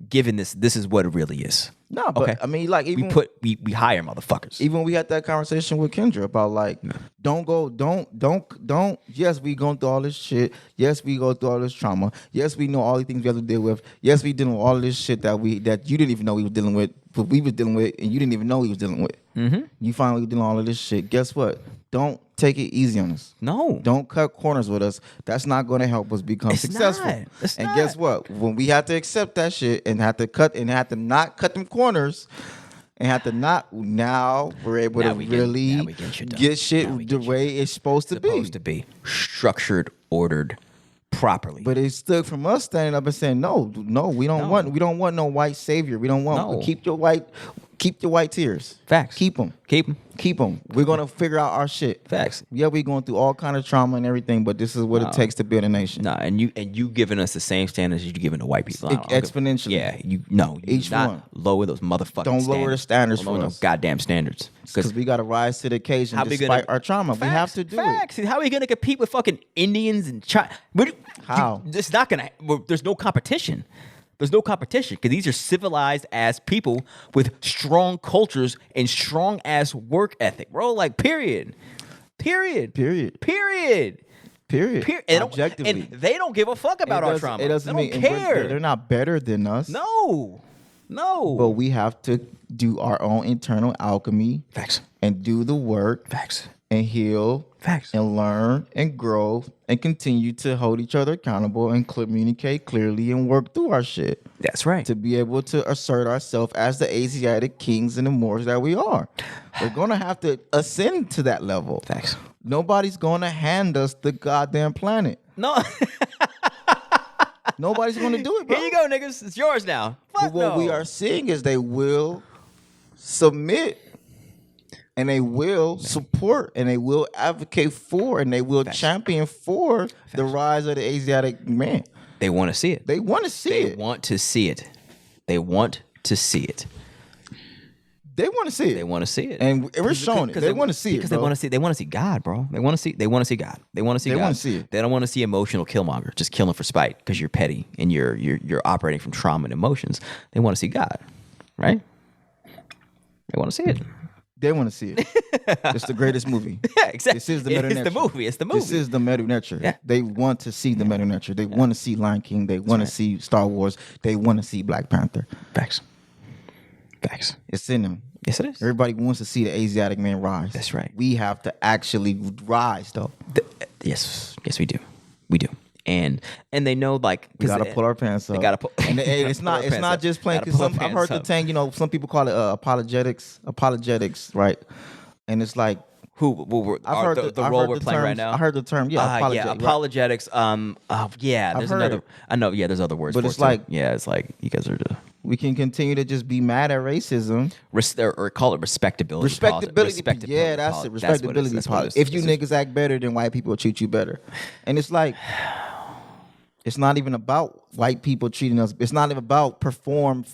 Given this is what it really is. No, but okay. I mean, like even we hire motherfuckers. even we had that conversation with Kendra about like, don't. Yes, we going through all this shit. Yes, we go through all this trauma. Yes, we know all the things we have to deal with. Yes, we dealing with all this shit that you didn't even know we was dealing with, but we was dealing with, and you didn't even know we was dealing with. Mm-hmm. You finally dealing with all of this shit. Guess what? Don't take it easy on us. No. Don't cut corners with us. That's not going to help us become successful. It's and not. guess what? When we have to accept that shit and have to not cut them corners and have to not, now we're able to really get shit the way it's supposed to be. Supposed to be structured, ordered, properly. But it's still from us standing up and saying, no, we don't want no white savior. We don't want keep your white tears. Facts. Keep them. We're gonna figure out our shit. Facts. Yeah, we're going through all kind of trauma and everything, but this is what it takes to build a nation. Nah, and you giving us the same standards you giving to white people. Exponentially. Yeah, you Each not one. lower those motherfucking Don't standards. lower the standards Don't for lower us. those goddamn standards. Because we got to rise to the occasion How we despite gonna- our trauma. We have to do Facts. it. How are we gonna compete with fucking Indians and China? How? It's not gonna. There's no competition. There's no competition because these are civilized ass people with strong cultures and strong ass work ethic, bro. Like period. And Objectively. they don't give a fuck about our trauma. It doesn't they mean don't care. they're not better than us. No. But we have to do our own internal alchemy. Facts. And do the work. Facts. And heal. Facts. And learn and grow and continue to hold each other accountable and communicate clearly and work through our shit. That's right. To be able to assert ourselves as the Asiatic kings and the Moors that we are. We're going to have to ascend to that level. Facts. Nobody's going to hand us the goddamn planet. No. Nobody's going to do it, bro. Here you go, niggas. It's yours now. But what we are seeing is they will submit and they will support and they will advocate for and they will champion for the rise of the Asiatic man. They want to see it. They want to see They it. want to see it. They want to see it. They want to see it. They want to see it. And we're showing it. They want to see it, because bro. they want to see God, bro. They want to see God. They want to see God. They want to see it. They don't want to see emotional killmonger, just killing for spite because you're petty and you're operating from trauma and emotions. They want to see God, right? They want to see it. They want to see it. It's the greatest movie. Yeah, exactly. This is the meta nature. It's the movie. This is the meta nature. Yeah. They want to see the meta nature. They want to see Lion King. They want to see Star Wars. They want to see Black Panther. Facts. It's in them. Yes, it is. Everybody wants to see the Asiatic man rise. That's right. We have to actually rise, though. Yes, we do. We do. And they know, like, We gotta pull our pants up. They gotta pull. And it's not just playing. Because I've heard the thing. You know, some people call it apologetics, right? And it's like I've heard the role we're playing right now. I heard the term. Yeah, apologetics. There's heard another. it. I know. Yeah, there's other words. But for it's it too. like- yeah, it's like you guys are. We can continue to just be mad at racism. Or call it respectability. Respectability. Yeah, that's it. Respectability politics. If you niggas act better, then white people will treat you better. And it's like, it's not even about white people treating us. It's not even about perform.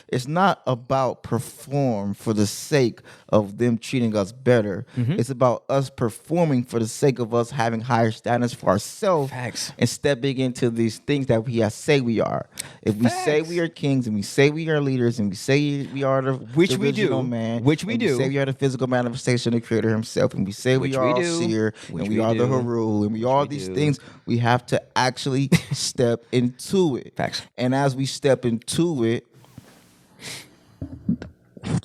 It's not about perform for the sake of them treating us better. It's about us performing for the sake of us having higher standards for ourselves. Facts. And stepping into these things that we say we are. If we say we are kings and we say we are leaders and we say we are the original man, which we do, say we are the physical manifestation of the Creator Himself, and we say we are Asyr, and we are the Haru, and we are these things, we have to actually step into it. Facts. And as we step into it,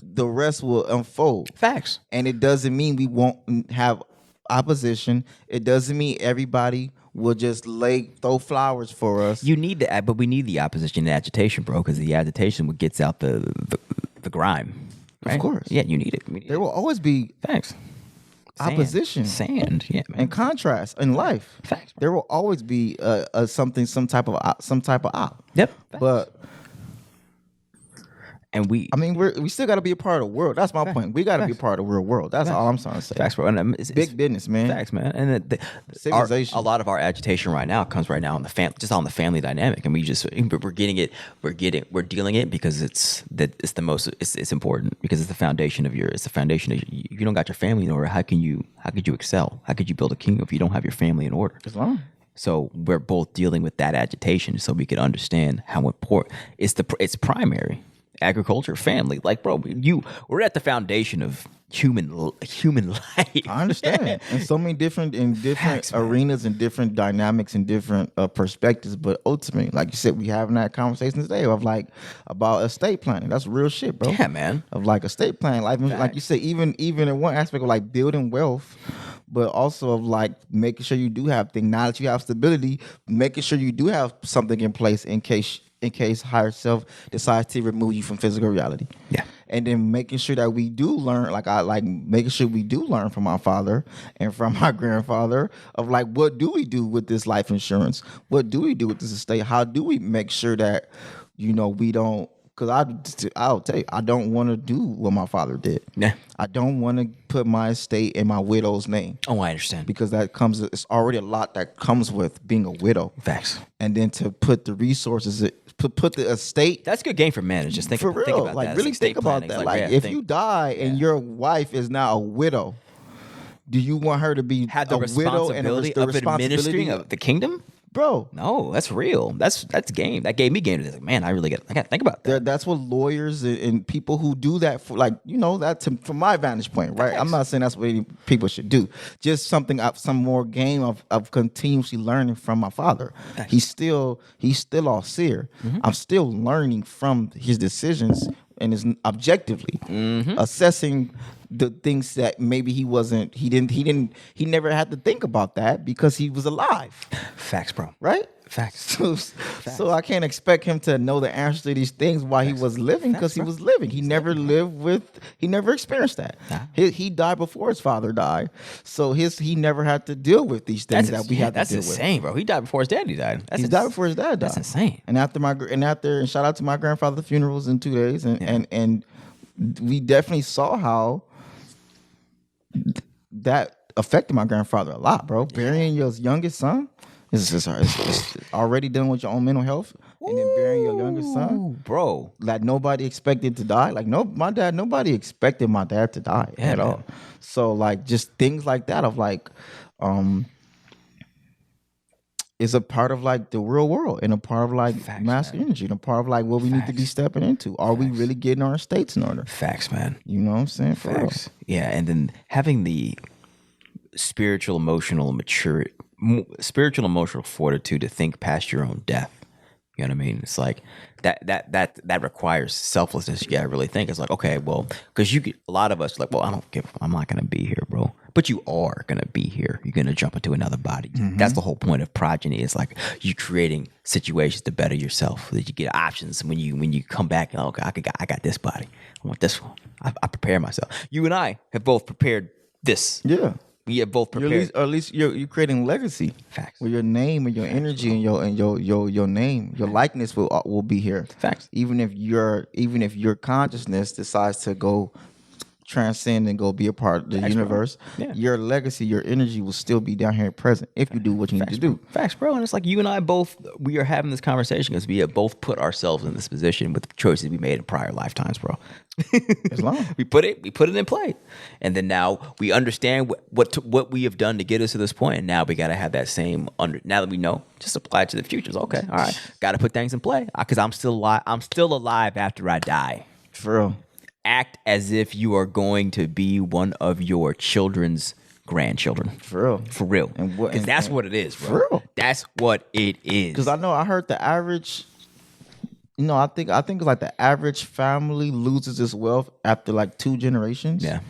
the rest will unfold. Facts. And it doesn't mean we won't have opposition. It doesn't mean everybody will just throw flowers for us. You need that, but we need the opposition and agitation, bro, because the agitation what gets out the grime. Right? Of course. Yeah, you need it. There will always be opposition, sand, yeah, man. and contrast in life. Facts. There will always be some type of op. Yep. Facts. But and we still got to be a part of the world. That's my point. We got to be a part of the real world. That's all I'm trying to say. Facts, bro. And it's big business, man. Facts, man. And civilization. A lot of our agitation right now comes right now on the family dynamic, and we're dealing it because it's important because it's the foundation of if you don't got your family in order, how could you excel? How could you build a kingdom if you don't have your family in order? Islam. So we're both dealing with that agitation, so we could understand how important it's primary. Agriculture, family, like, bro, we're at the foundation of human life. I understand, in so many different Facts, arenas and different dynamics and different perspectives. But ultimately, like you said, we having that conversation today about estate planning. That's real shit, bro. Yeah, man. Of like estate planning, like you said, even in one aspect of like building wealth. But also of like making sure you do have things. Now that you have stability, making sure you do have something in place in case higher self decides to remove you from physical reality. Yeah. And then making sure that we do learn, making sure we do learn from our father and from our grandfather of like, what do we do with this life insurance? What do we do with this estate? How do we make sure that, we don't, because I'll tell you, I don't want to do what my father did. Yeah. I don't want to put my estate in my widow's name. Oh, I understand. Because it's already a lot that comes with being a widow. Facts. And then to put the resources, put the estate. That's a good game for men. Just think about like that. Really think about that. If you die and your wife is now a widow, do you want her to be had the a widow and responsibility of administering of the kingdom? Bro, no, that's real. That's game. That gave me game. Like, man, I got to think about that. That's what lawyers and people who do that for, from my vantage point, right? I'm not saying that's what people should do. Just some more game of continuously learning from my father. Thanks. He's still Asyr. Mm-hmm. I'm still learning from his decisions and is objectively assessing the things that maybe he never had to think about that because he was alive. Facts, bro. Right? Facts. So I can't expect him to know the answer to these things while he was living because he was living. He never experienced that. Nah. He died before his father died. So he never had to deal with these things that we had to deal with. That's insane, bro. He died before his daddy died. He died before his dad died. That's insane. And and shout out to my grandfather's funerals in 2 days and we definitely saw how that affected my grandfather a lot, bro. Burying your youngest son is already dealing with your own mental health, and then burying your youngest son, bro. Like nobody expected to die. Like nobody expected my dad to die at all. So like just things like that of like, is a part of like the real world and a part of like masculine energy and a part of like what we need to be stepping into. Are we really getting our estates in order? Facts, man. You know what I'm saying? Facts. Yeah, and then having the spiritual, emotional fortitude to think past your own death. You know what I mean? It's like that requires selflessness. You gotta really think. It's like, okay, well, because a lot of us like, well, I'm not gonna be here, bro. But you are gonna be here. You're gonna jump into another body. Mm-hmm. That's the whole point of progeny. It's like you creating situations to better yourself. That you get options when you come back. And, okay, I got this body. I want this one. I prepare myself. You and I have both prepared this. Yeah. We are both prepared. Or at least you're creating legacy. Facts. Where your name and your energy and your name, your likeness will be here. Facts. Even if your consciousness decides to go transcend and go be a part of the universe, your legacy, your energy will still be down here present if you do what you need to do. Facts, bro. And it's like you and I both, we are having this conversation because we have both put ourselves in this position with choices we made in prior lifetimes, bro. As long we put it in play, and then now we understand what we have done to get us to this point, and now we got to have that same now that we know, just apply it to the futures. Okay, all right, got to put things in play because I'm still alive. I'm still alive after I die. For real. Act as if you are going to be one of your children's grandchildren. For real. Because that's what it is, bro. For real. That's what it is. Because I heard the average, I think it's like the average family loses its wealth after like 2 generations. Yeah.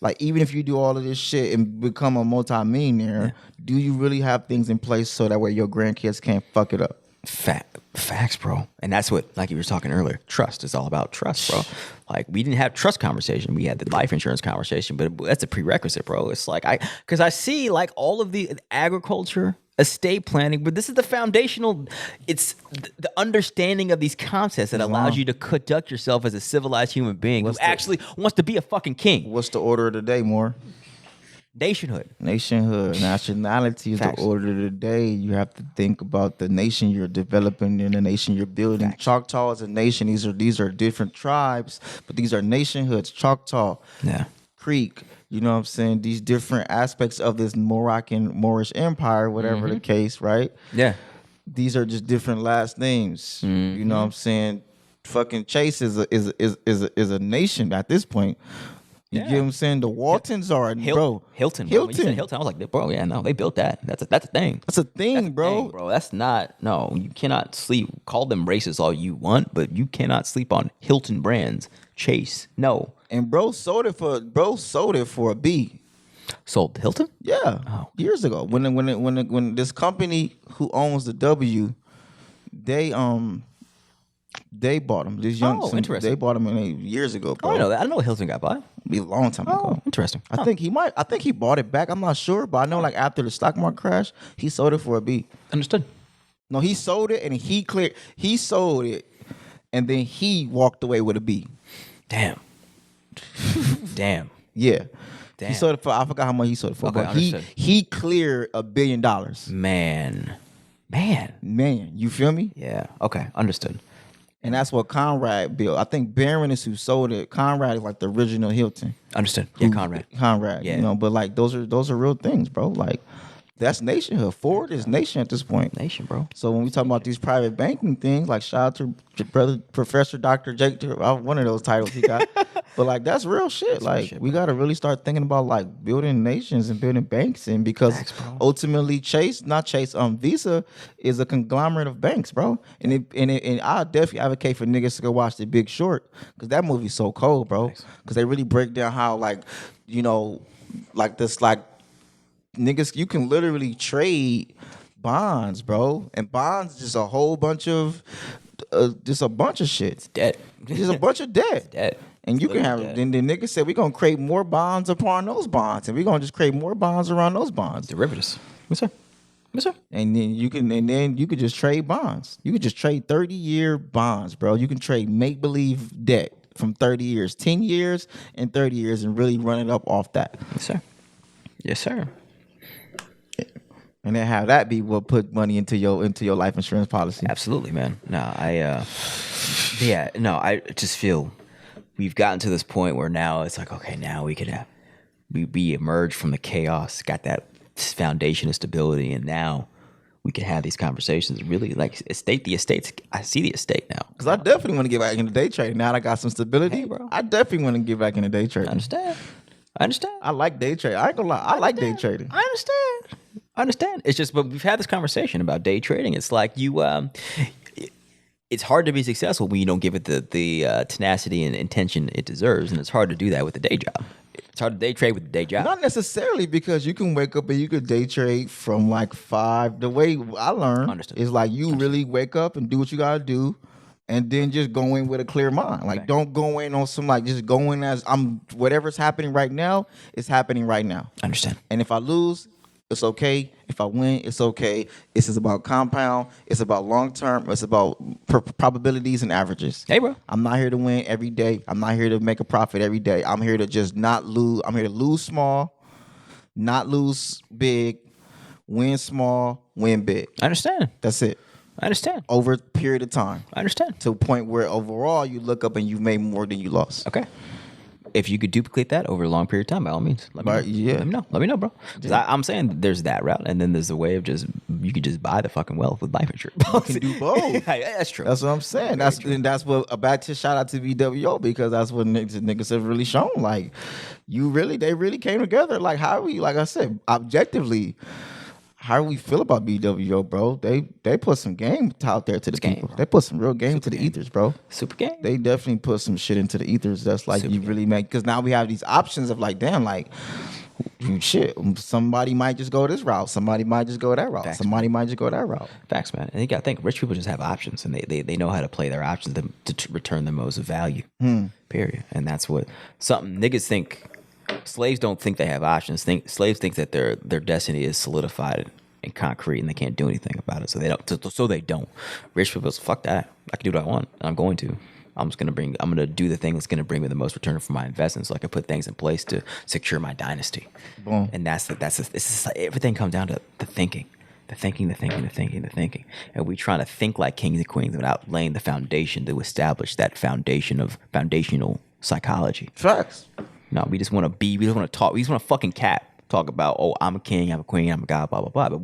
Like even if you do all of this shit and become a multimillionaire, do you really have things in place so that way your grandkids can't fuck it up? Facts, bro. And that's what, like you were talking earlier, trust is all about trust, bro. Like we didn't have trust conversation. We had the life insurance conversation, but that's a prerequisite, bro. It's like because I see like all of the agriculture, estate planning, but this is the foundational, it's the understanding of these concepts that allows you to conduct yourself as a civilized human being who actually wants to be a fucking king. What's the order of the day, more? Nationhood. Nationality is the order of the day. You have to think about the nation you're developing and the nation you're building. Facts. Choctaw is a nation. These are different tribes, but these are nationhoods. Choctaw, Creek, you know what I'm saying? These different aspects of this Moorish empire, whatever the case, right? Yeah. These are just different last names. You know what I'm saying? Fucking Chase is a nation at this point. You get what I'm saying? The Waltons are, bro. Hilton. When you said Hilton, I was like, bro, yeah, no, they built that. That's a thing. That's a thing, bro. That's not, no, you cannot sleep. Call them racist all you want, but you cannot sleep on Hilton brands. Chase, no. And bro sold it for a B. Sold Hilton? Yeah, years ago. When this company who owns the W, they bought him. This young, interesting. They bought him years ago, bro. Oh, I know that. I know Hilton got bought. A long time ago. Interesting. I think he bought it back. I'm not sure, but I know like after the stock market crash, he sold it for a B. Understood. No, he sold it and he sold it and then he walked away with a B. Damn. Yeah. Damn. He sold it for, I forgot how much he sold it for, Okay, but he cleared $1 billion. Man, you feel me? Yeah. Okay, understood. And that's what Conrad built. I think Barron is who sold it. Conrad is like the original Hilton. Understood. Yeah, Conrad. Yeah. But like those are real things, bro. Like that's nationhood. Ford is nation at this point. Nation, bro. So when we talk about these private banking things, like shout out to your brother, Professor Dr. Jake, one of those titles he got. But like that's real shit. Like we got to really start thinking about like building nations and building banks, and because ultimately Visa is a conglomerate of banks, bro. And I definitely advocate for niggas to go watch The Big Short because that movie's so cold, bro. Because they really break down how like like this like. Niggas, you can literally trade bonds, bro. And bonds just a whole bunch of just a bunch of shit. It's debt. Just a bunch of debt. It's debt. And you can have it. Then the niggas said we're gonna create more bonds upon those bonds. And we're gonna just create more bonds around those bonds. Derivatives. Yes, sir. Yes, sir. And then you could just trade bonds. You could just trade 30-year bonds, bro. You can trade make-believe debt from 30 years, 10 years and 30 years and really run it up off that. Yes, sir. Yes, sir. And then have that be what put money into your life insurance policy. Absolutely, man. No, I just feel we've gotten to this point where now it's like, okay, now we emerge from the chaos, got that foundation of stability, and now we can have these conversations. Really, like the estates. I see the estate now because I definitely want to get back into day trading. Now that I got some stability, bro. I definitely want to get back into day trading. I understand. I like day trading. I ain't gonna lie. I like day trading. I understand. It's just, but we've had this conversation about day trading. It's like it's hard to be successful when you don't give it the tenacity and intention it deserves, and it's hard to do that with a day job. It's hard to day trade with a day job. Not necessarily, because you can wake up and you could day trade from like 5. The way I learned is like you really wake up and do what you gotta do And then just go in with a clear mind. Like, don't go in on some, like, just go in as whatever's happening right now is happening right now. Understand. And if I lose, it's okay. If I win, it's okay. This is about compound. It's about long term. It's about probabilities and averages. Hey, bro. I'm not here to win every day. I'm not here to make a profit every day. I'm here to just not lose. I'm here to lose small, not lose big, win small, win big. I understand. That's it. I understand. Over a period of time. I understand. To a point where overall you look up and you've made more than you lost. Okay. If you could duplicate that over a long period of time, by all means, let me know. Yeah. Let me know. Let me know, bro. I'm saying there's that route, and then there's a way of you could just buy the fucking wealth with life insurance. You can do both. That's true. That's what I'm saying. That's what back to shout out to BWO, because that's what niggas have really shown. Like, they really came together. Like, like I said, objectively, how do we feel about BWO, bro? They put some game out there to the people. They put some real game to the ethers, bro. Super game. They definitely put some shit into the ethers that's like Super you really make, because now we have these options of like, damn, like, shit, somebody might just go this route. Somebody might just go that route. Facts, Somebody might just go that route. Facts, man. And you got to think, rich people just have options, and they know how to play their options to return the most value. Period. And that's what something niggas think. Slaves don't think they have options. Slaves think that their destiny is solidified and concrete, and they can't do anything about it. So they don't. Rich people say, fuck that. I can do what I want. I'm going to. I'm gonna do the thing that's gonna bring me the most return for my investment, so I can put things in place to secure my dynasty. Boom. And everything comes down to the thinking. The thinking. And we trying to think like kings and queens without laying the foundation to establish that foundational psychology. Facts. No, we just want to talk. We just want to fucking talk about, oh, I'm a king, I'm a queen, I'm a god, blah, blah, blah. But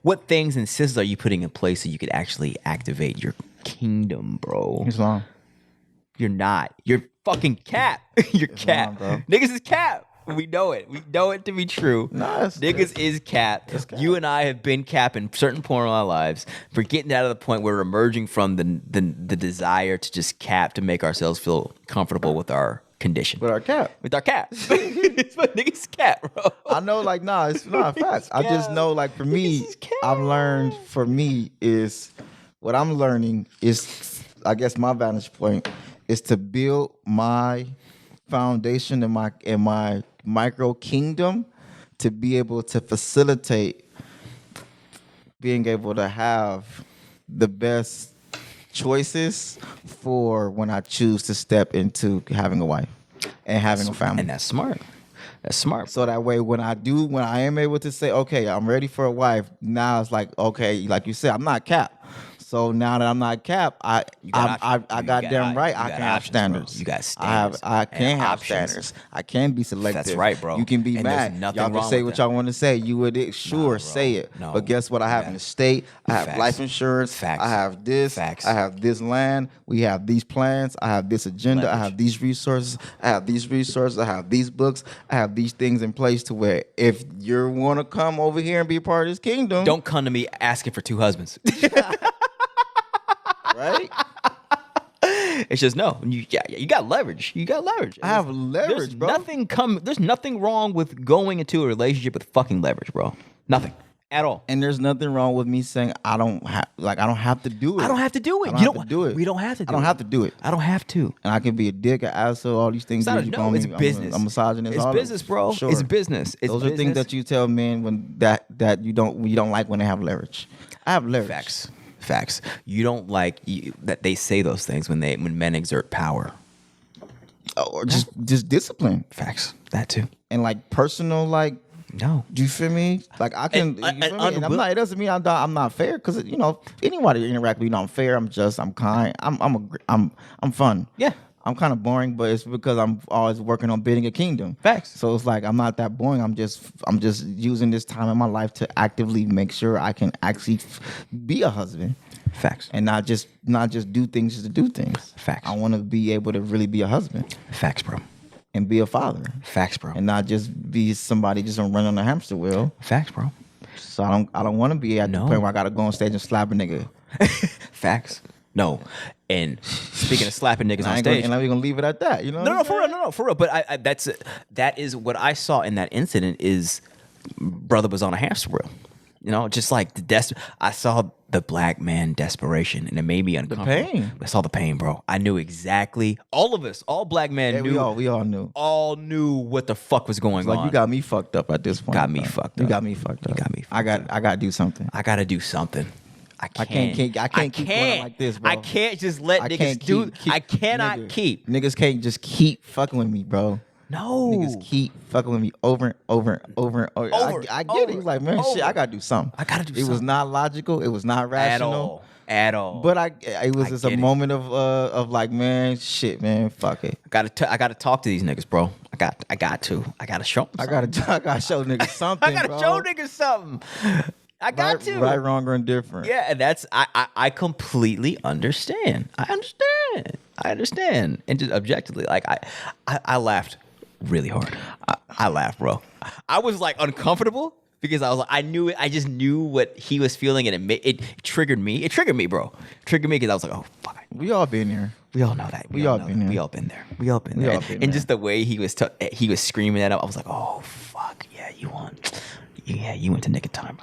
what things and systems are you putting in place so you could actually activate your kingdom, bro? Islam. You're not. You're fucking cap. You're cap. Bro. Niggas is cap. We know it. We know it to be true. Nah, Niggas is cap. You and I have been cap in certain point in our lives. For getting out of the point where we're emerging from the desire to just cap to make ourselves feel comfortable with our condition. With our cap. With our cap. It's what niggas cap, bro. I know, like, nah, it's not facts. I just know, like, for me, I've learned, what I'm learning is, I guess my vantage point is to build my foundation in my micro kingdom to be able to facilitate being able to have the best choices for when I choose to step into having a wife and having a family. And that's smart. That's smart. So that way, when I am able to say, okay, I'm ready for a wife, now it's like, okay, like you said, I'm not capped. So now that I'm not capped, I got damn right. I can have standards. Bro. You got standards. I can have standards. I can be selective. That's right, bro. You can be and mad. Y'all can say what y'all want to say. You would say it. No. But guess what? I have an estate. I have life insurance. Facts. I have this. Facts. I have this land. We have these plans. I have this agenda. Leverage. I have these resources. I have these resources. I have these books. I have these things in place to where if you want to come over here and be a part of this kingdom, don't come to me asking for 2 husbands. Right? It's just no. You got leverage. You got leverage. I have leverage, bro. There's nothing wrong with going into a relationship with fucking leverage, bro. Nothing at all. And there's nothing wrong with me saying I don't have to do it. I don't have to do it. I don't have to do it. We don't have to do it. I don't have to do it. I don't have to. And I can be a dick, an asshole, all these things. It's business. I'm misogynist. It's business, bro. Sure. It's business. Those are things that you tell men when that you don't like when they have leverage. I have leverage. Facts. You don't like that they say those things when men exert power. Or just discipline. Facts. That too. And like personal, like, no. Do you feel me? Like I can. And I'm not. It doesn't mean I'm not fair, because anybody interact with me, I'm fair. I'm just. I'm kind. I'm fun. Yeah. I'm kind of boring, but it's because I'm always working on building a kingdom. Facts. So it's like I'm not that boring. I'm just using this time in my life to actively make sure I can actually be a husband. Facts. And not just do things just to do things. Facts. I want to be able to really be a husband. Facts, bro. And be a father. Facts, bro. And not just be somebody just run on a hamster wheel. Facts, bro. So I don't want to be at the point where I got to go on stage and slap a nigga. Facts. No. And speaking of slapping niggas on stage, and we're gonna leave it at that. You know? No, for real. But that is what I saw in that incident. Is brother was on a hamster wheel. You know, just like I saw the black man desperation, and it made me uncomfortable. pain. I saw the pain, bro. I knew exactly. All of us, all black men Yeah, knew. we all knew. All knew what the fuck was going Like on. you got me fucked up at this point. Got me fucked You up. got me fucked up. You got me I fucked got to do something. I gotta do something. I can't keep going like this, bro. I can't just let niggas do. I cannot keep. Niggas can't just keep fucking with me, bro. No. Niggas keep fucking with me over and over and over and over. I get it. He's like, man, shit, I gotta do something. I gotta do It was something. not logical. It was not rational. At all. But it was just a get it. moment of like, man, shit, man, fuck it. I gotta talk to these niggas, bro. I got to show them. I gotta show niggas something. I gotta bro. show niggas something. I got to. Right, wrong, or indifferent. Yeah, and that's I completely understand. I understand. And just objectively, like I laughed really hard. I laughed, bro. I was like uncomfortable because I was like, I just knew what he was feeling, and it triggered me. It triggered me, bro. It triggered me because I was like, oh fuck. We all been there. We all know that. We all know been that. there. We all been there. We all been there. And just the way he was screaming at him, I was like, oh fuck yeah, you went to nick of time.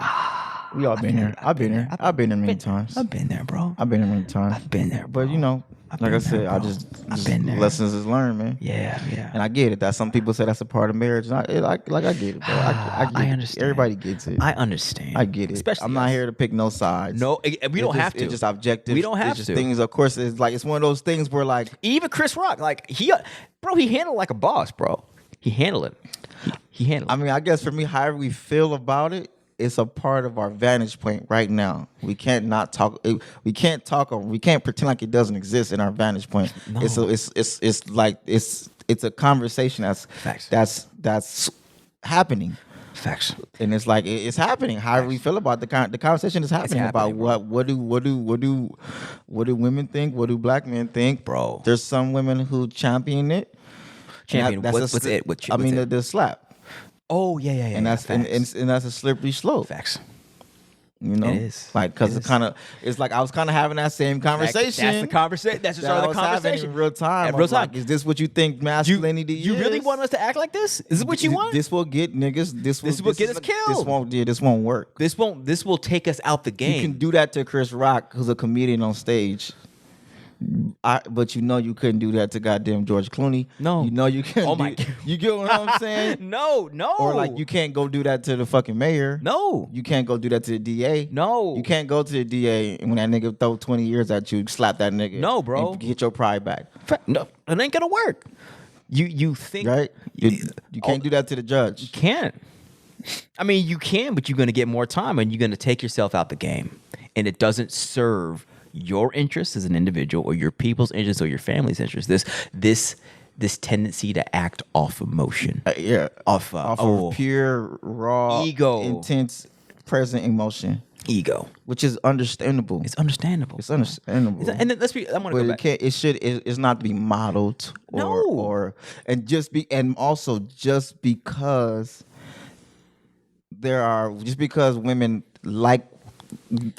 We all been there. I've been there. I've been there many times. I've been there, bro. I've been there many times. I've been there, bro. But you know, I've like been I said, there, I bro. just I've been there. lessons is learned, man. Yeah. And I get it. That some people say that's a part of marriage. And I get it, bro. I get it. understand. Everybody gets it. I understand. I get it. Especially I'm not us. here to pick no sides. No, we don't have to. It's just objective. We don't have it's just to. Things, of course, it's like it's one of those things where like Even Chris Rock, like he handled it like a boss, bro. He handled it. He handled it. I mean, I guess for me, however we feel about it, it's a part of our vantage point right now. We can't not talk. We can't talk. Or we can't pretend like it doesn't exist in our vantage point. No. It's like it's a conversation Facts. that's happening. Facts. And it's like it's happening. However we feel about the conversation is happening about bro. what do women think? What do black men think, Bro. There's some women who champion it. Champion. What's it? I mean, the slap. Oh yeah. And that's and that's a slippery slope. Facts. You know, It is. like because It is. it's like I was kind of having that same conversation. That's the conversation. That's the that start I of the was having conversation. in real time. In real I'm like, time. is this what you think masculinity is? You really want us to act like this? Is this what you want? This will get niggas. This will get us killed. This won't work. This will take us out the game. You can do that to Chris Rock, who's a comedian on stage. But you know you couldn't do that to goddamn George Clooney. No. You know you can't. Oh my God. You get what I'm saying? No. Or like you can't go do that to the fucking mayor. No. You can't go do that to the DA. No. You can't go to the DA and when that nigga throw 20 years at you, slap that nigga. No, bro. And get your pride back. No, it ain't gonna work. You think Right? You can't do that to the judge. You can't. I mean, you can, but you're gonna get more time, and you're gonna take yourself out the game, and it doesn't serve your interests as an individual, or your people's interests, or your family's interests. This tendency to act off emotion, Yeah. off of pure, raw, Ego. intense, present emotion. ego. Which is understandable. It's understandable. It's understandable. And then let's be. I'm gonna But go it back. can't. It's not to be modeled. No. And also just because women like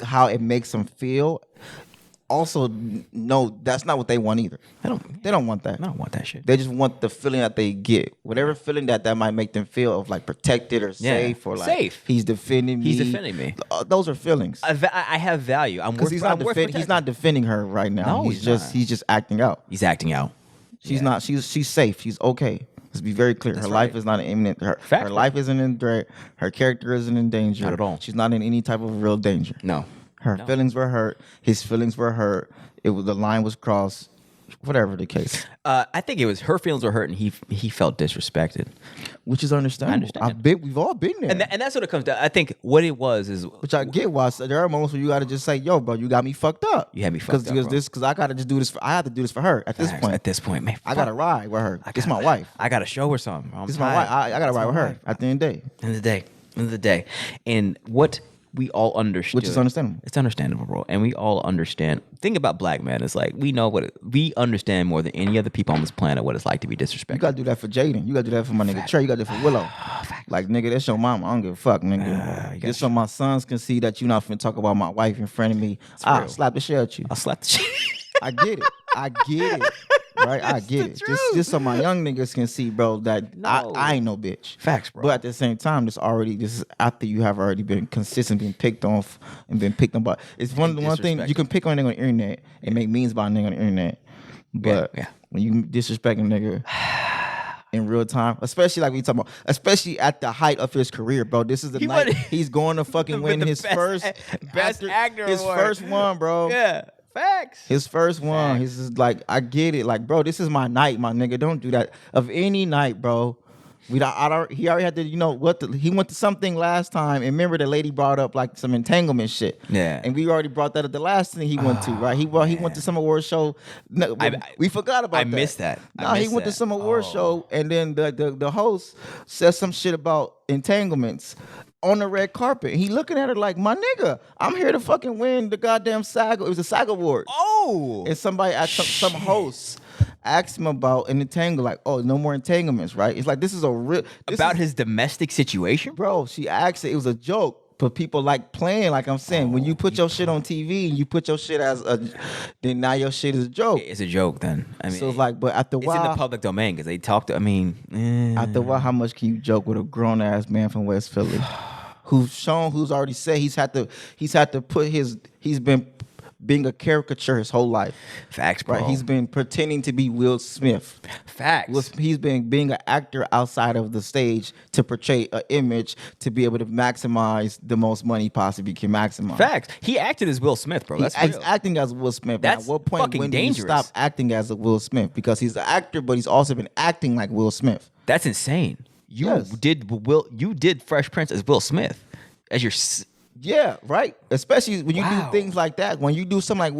how it makes them feel. Also, no, that's not what they want either. They don't want that. I don't want that shit. They just want the feeling that they get, whatever feeling that might make them feel of like protected or safe or like Safe. He's defending me. He's defending me. Those are feelings. I have value. I'm Because worth. he's not defending her right now. No, he's not. just acting out. He's acting out. She's not. She's safe. She's okay. Let's be very clear. That's her right. life is not imminent. Her Fact. life isn't in threat. Her character isn't in danger. Not at all. She's not in any type of real danger. No. Her feelings were hurt. His feelings were hurt. The line was crossed. Whatever the case. I think it was her feelings were hurt, and he felt disrespected. Which is understandable. I understand. We've all been there. And that's what it comes down. I think what it was is Which I get why there are moments where you gotta just say, "Yo, bro, you got me fucked up." You had me fucked up, bro. Because I gotta just do this. I have to do this for her at this point. At this point, man, I gotta ride with her. This is my wife. I gotta show her something. This is my wife. I gotta ride with her at the end of the day. End of the day, and what we all understood, Which is understandable. It's understandable, bro. And we all understand. Thing about black men is like we we understand more than any other people on this planet what it's like to be disrespected. You gotta do that for Jaden. You gotta do that for my nigga Trey. You gotta do that for Willow. Like nigga, that's your mama. I don't give a fuck, nigga. Just so my sons can see that you not finna talk about my wife in front of me. I'll slap the shit out you. I'll slap the shit. I get it. Right? I That's get the it. truth. Just so my young niggas can see, bro, that No. I ain't no bitch. Facts, bro. But at the same time, this is after you have already been consistent, been picked on, and been picked on. But it's one thing you can pick on a nigga on the internet and make memes about a nigga on the internet. But Yeah. when you disrespect a nigga in real time, especially like we talking about, especially at the height of his career, bro. This is the night he's going to fucking win the his best actor his award. first one, bro. Yeah. Facts. His first one. Facts. He's just like, I get it. Like, bro, this is my night, my nigga. Don't do that. Of any night, bro. He already had to, he went to something last time, and remember the lady brought up like some entanglement shit. Yeah. And we already brought that at the last thing he went to, right? He went to some award show. No, we forgot about that. I missed that. No, he went to some award show, and then the host said some shit about entanglements on the red carpet. He looking at her like, my nigga, I'm here to fucking win the goddamn SAG. It was a SAG award. Oh. And somebody asked some host asked him about an entangle, like, oh, no more entanglements, right? It's like, this is a real About his domestic situation, bro. She asked it. It was a joke, but people like playing. Like I'm saying, when you put your shit on TV and you put your shit then now your shit is a joke. It's a joke then. I mean, So it's like, but after a it's while, in the public domain because they talk to. I mean, after a while, how much can you joke with a grown ass man from West Philly, who's already said he's had to put he's been being a caricature his whole life. Facts, bro. Right? He's been pretending to be Will Smith. Facts. He's been being an actor outside of the stage to portray an image to be able to maximize the most money he possibly can maximize. Facts. He acted as Will Smith, bro. That's He's real. acting as Will Smith. That's At what point fucking when dangerous. do you stop acting as a Will Smith? Because he's an actor, but he's also been acting like Will Smith. That's insane. You did Fresh Prince as Will Smith, as your. Yeah, right. Especially when you do things like that. When you do something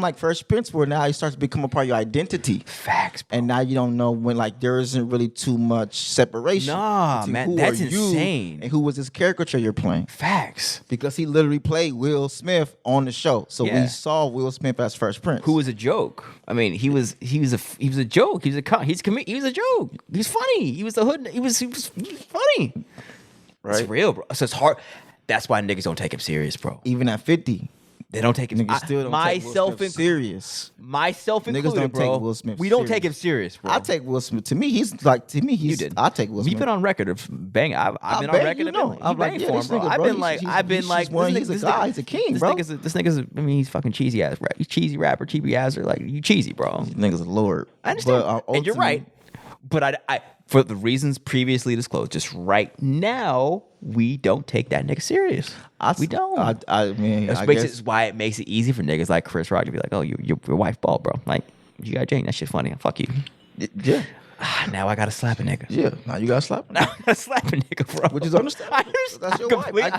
like Fresh Prince, where now it starts to become a part of your identity. Facts, bro. And now you don't know when, like, there isn't really too much separation. Nah, between man, who that's are you insane. And who was this caricature you're playing? Facts. Because he literally played Will Smith on the show, so Yeah. we saw Will Smith as Fresh Prince. Who was a joke? I mean, he was a joke. He was a joke. He's funny. He was the hood. He was funny. Right? It's real, bro. So it's hard. That's why niggas don't take him serious, bro. Even at 50, They don't take him. niggas still don't take Will Smith serious. Myself Niggas included, don't bro. take Will Smith We don't serious. take him serious, bro. I take Will Smith. To me, he's. You did. I take Will Smith. You've been on record of banging. I've been on bang, record you of know. banging. I'm like, yeah, for him, this bro. nigga, I've bro, been he's- like, he's- I've been he's like, just one- this he's a nigga- guy. He's a king, this bro. This nigga's. I mean, he's fucking cheesy ass. Right? He's cheesy rapper, cheesy ass. Like you cheesy, bro. Niggas a lord. I understand, But, and you're right. But I, for the reasons previously disclosed, just right now, we don't take that nigga serious. We don't. I mean, That's I makes guess. it why it makes it easy for niggas like Chris Rock to be like, oh, your wife bald, bro. Like, you got Jane, that shit funny. Fuck you. Yeah. Now I gotta slap a nigga. Yeah. Now you got to slap him. Now I gotta slap a nigga, bro. Which is understandable. I understand. That's your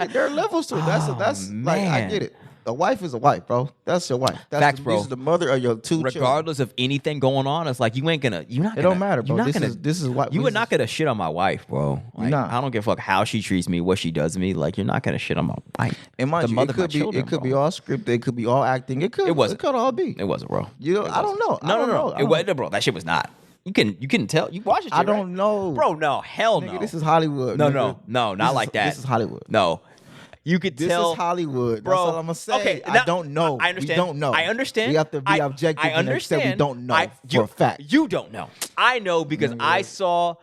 wife. There are levels to it. That's like, I man. get it. A wife is a wife, bro. That's your wife. That's Facts, bro. This is the mother of your two children. Regardless of anything going on, it's like you're not gonna. It don't matter, bro. You're not This is what you are not gonna shit on my wife, bro. Like, Nah. I don't give a fuck how she treats me, what she does to me. Like, you're not gonna shit on my wife. And mind The you, mother it of my could be children, it could be bro. all scripted. It could be all acting. It wasn't. It could all be. It wasn't, bro. You know, I don't know. I No, don't know. It wasn't, bro. That shit was not. You can tell. You watch it. I don't know, bro. No, hell no. Nigga, this is Hollywood. No, nigga. not like that. This is Hollywood. No, you could This tell. is Hollywood. Bro. That's all I'm gonna say. Okay, I now- don't know. I understand. We don't know. I understand. We have to be objective. I and accept understand. we don't know for a fact. You don't know. I know because I saw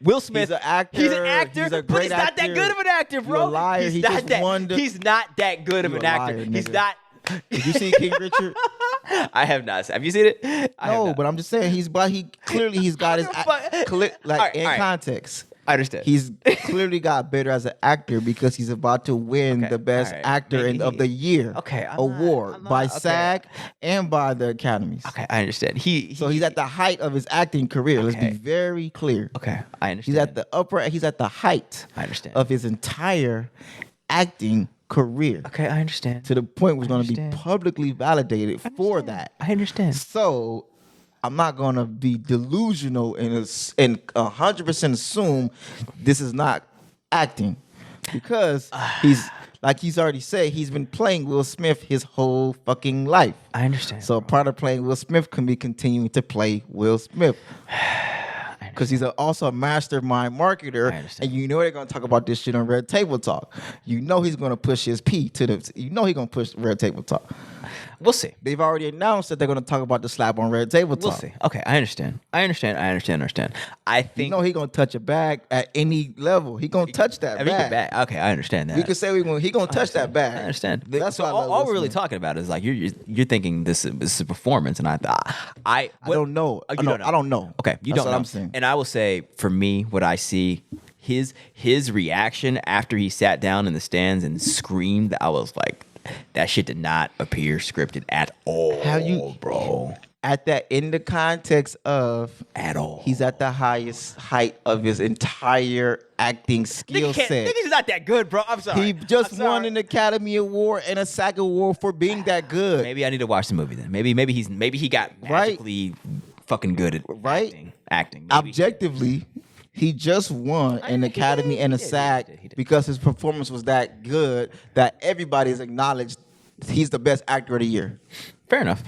Will Smith. He's an actor. He's an actor. He's a but great he's not that actor. good of an actor, bro. You a liar. He's He not just that. won the- He's not that good of You an a actor. liar, He's nigga. not. Did you see King Richard? I have not. Have you seen it? I have No, not. but I'm just saying he's clearly he's got his in context. I understand. He's clearly got better as an actor because he's about to win Okay, the best all right. actor Maybe of the year award I'm not- by okay. SAG and by the Academies. Okay, I understand. So he's at the height of his acting career. Let's Okay. be very clear. Okay, I understand. He's at the height I understand. of his entire acting career. Okay, I understand. To the point where it's going to be understand. publicly validated for that. I understand. So I'm not gonna be delusional and 100% assume this is not acting because he's already said he's been playing Will Smith his whole fucking life. I understand. So part of playing Will Smith can be continuing to play Will Smith. Because he's also a mastermind marketer, and you know they're gonna talk about this shit on Red Table Talk. You know he's gonna push his P to the. You know he's gonna push Red Table Talk. We'll see. They've already announced that they're going to talk about the slap on red table talk. We'll see. Okay, I understand. I think He gonna touch a bag at any level. He gonna touch that bag. Okay, I understand that. We could say he gonna touch that bag. I understand. That's so what I love all we're really listening. talking about is like you're thinking this is a performance, and I don't know. You don't know. I don't know. Okay, you That's don't what know. I'm saying. And I will say, for me, what I see, his reaction after he sat down in the stands and screamed, I was like, that shit did not appear scripted at all. Bro? At that, in the context of At all. he's at the highest height of his entire acting skill set. Nigga's not that good, bro. I'm sorry. He just won an Academy Award and a SAG Award for being that good. Maybe I need to watch the movie then. Maybe he got magically fucking good at acting. Maybe. Objectively, he just won an Academy and a SAG he did. because his performance was that good that everybody's acknowledged he's the best actor of the year. Fair enough.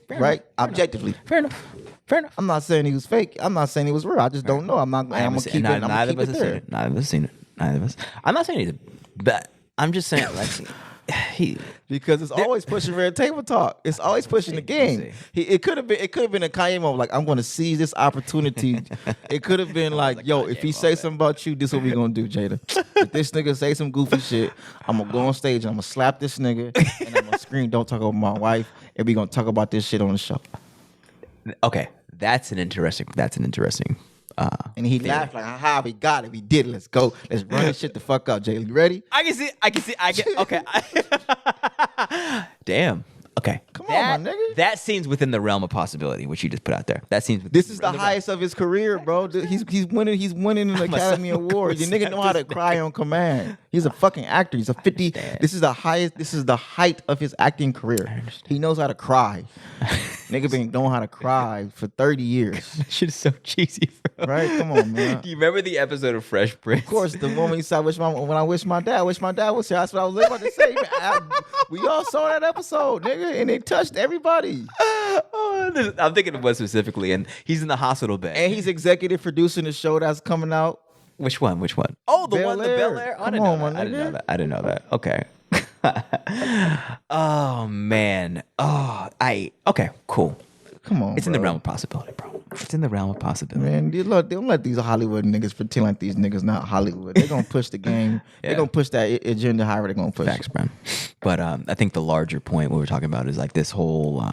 Right? Objectively. Fair enough. I'm not saying he was fake. I'm not saying he was real. I just don't know. I'm gonna keep it. Neither of us have seen it. Neither of us seen it. Neither of us. I'm not saying he's but I'm just saying like Because it's always pushing red table talk. It's always pushing the game. It could have been a Kanye moment. Like, I'm going to seize this opportunity. It could have been like, yo, if he say something about you, this is what we gonna do, Jada. If this nigga say some goofy shit, I'm gonna go on stage and I'm gonna slap this nigga and I'm gonna scream, "Don't talk about my wife," and we gonna talk about this shit on the show. Okay, that's an interesting. And he laughed like, "Ha, we got it. We did it. Let's go. Let's run this shit the fuck up, Jay. You ready?" I can see. Okay. Damn. Okay. Come on, my nigga. That seems within the realm of possibility, which you just put out there. That seems. This is the highest of his career, bro. He's winning. He's winning an Academy Award. Your nigga know how to cry on command. He's a fucking actor. He's a 50. This is the highest. This is the height of his acting career. He knows how to cry. Nigga been knowing how to cry for 30 years. That shit is so cheesy, bro. Right? Come on, man. Do you remember the episode of Fresh Prince? Of course, the moment he said, when I wish my dad was here. That's what I was about to say. We all saw that episode, nigga, and it touched everybody. I'm thinking of one specifically, and he's in the hospital bed. And he's executive producing the show that's coming out. Which one? Oh, the one, the Bel Air. Come on, I didn't know that. Okay. Oh man. Okay. Cool. Come on, It's in the realm of possibility, bro. It's in the realm of possibility. Man, don't let these Hollywood niggas pretend like these niggas not Hollywood. They're gonna push the game. Yeah. They're gonna push that agenda however they're gonna push. Facts, bro. But I think the larger point what we're talking about is like this whole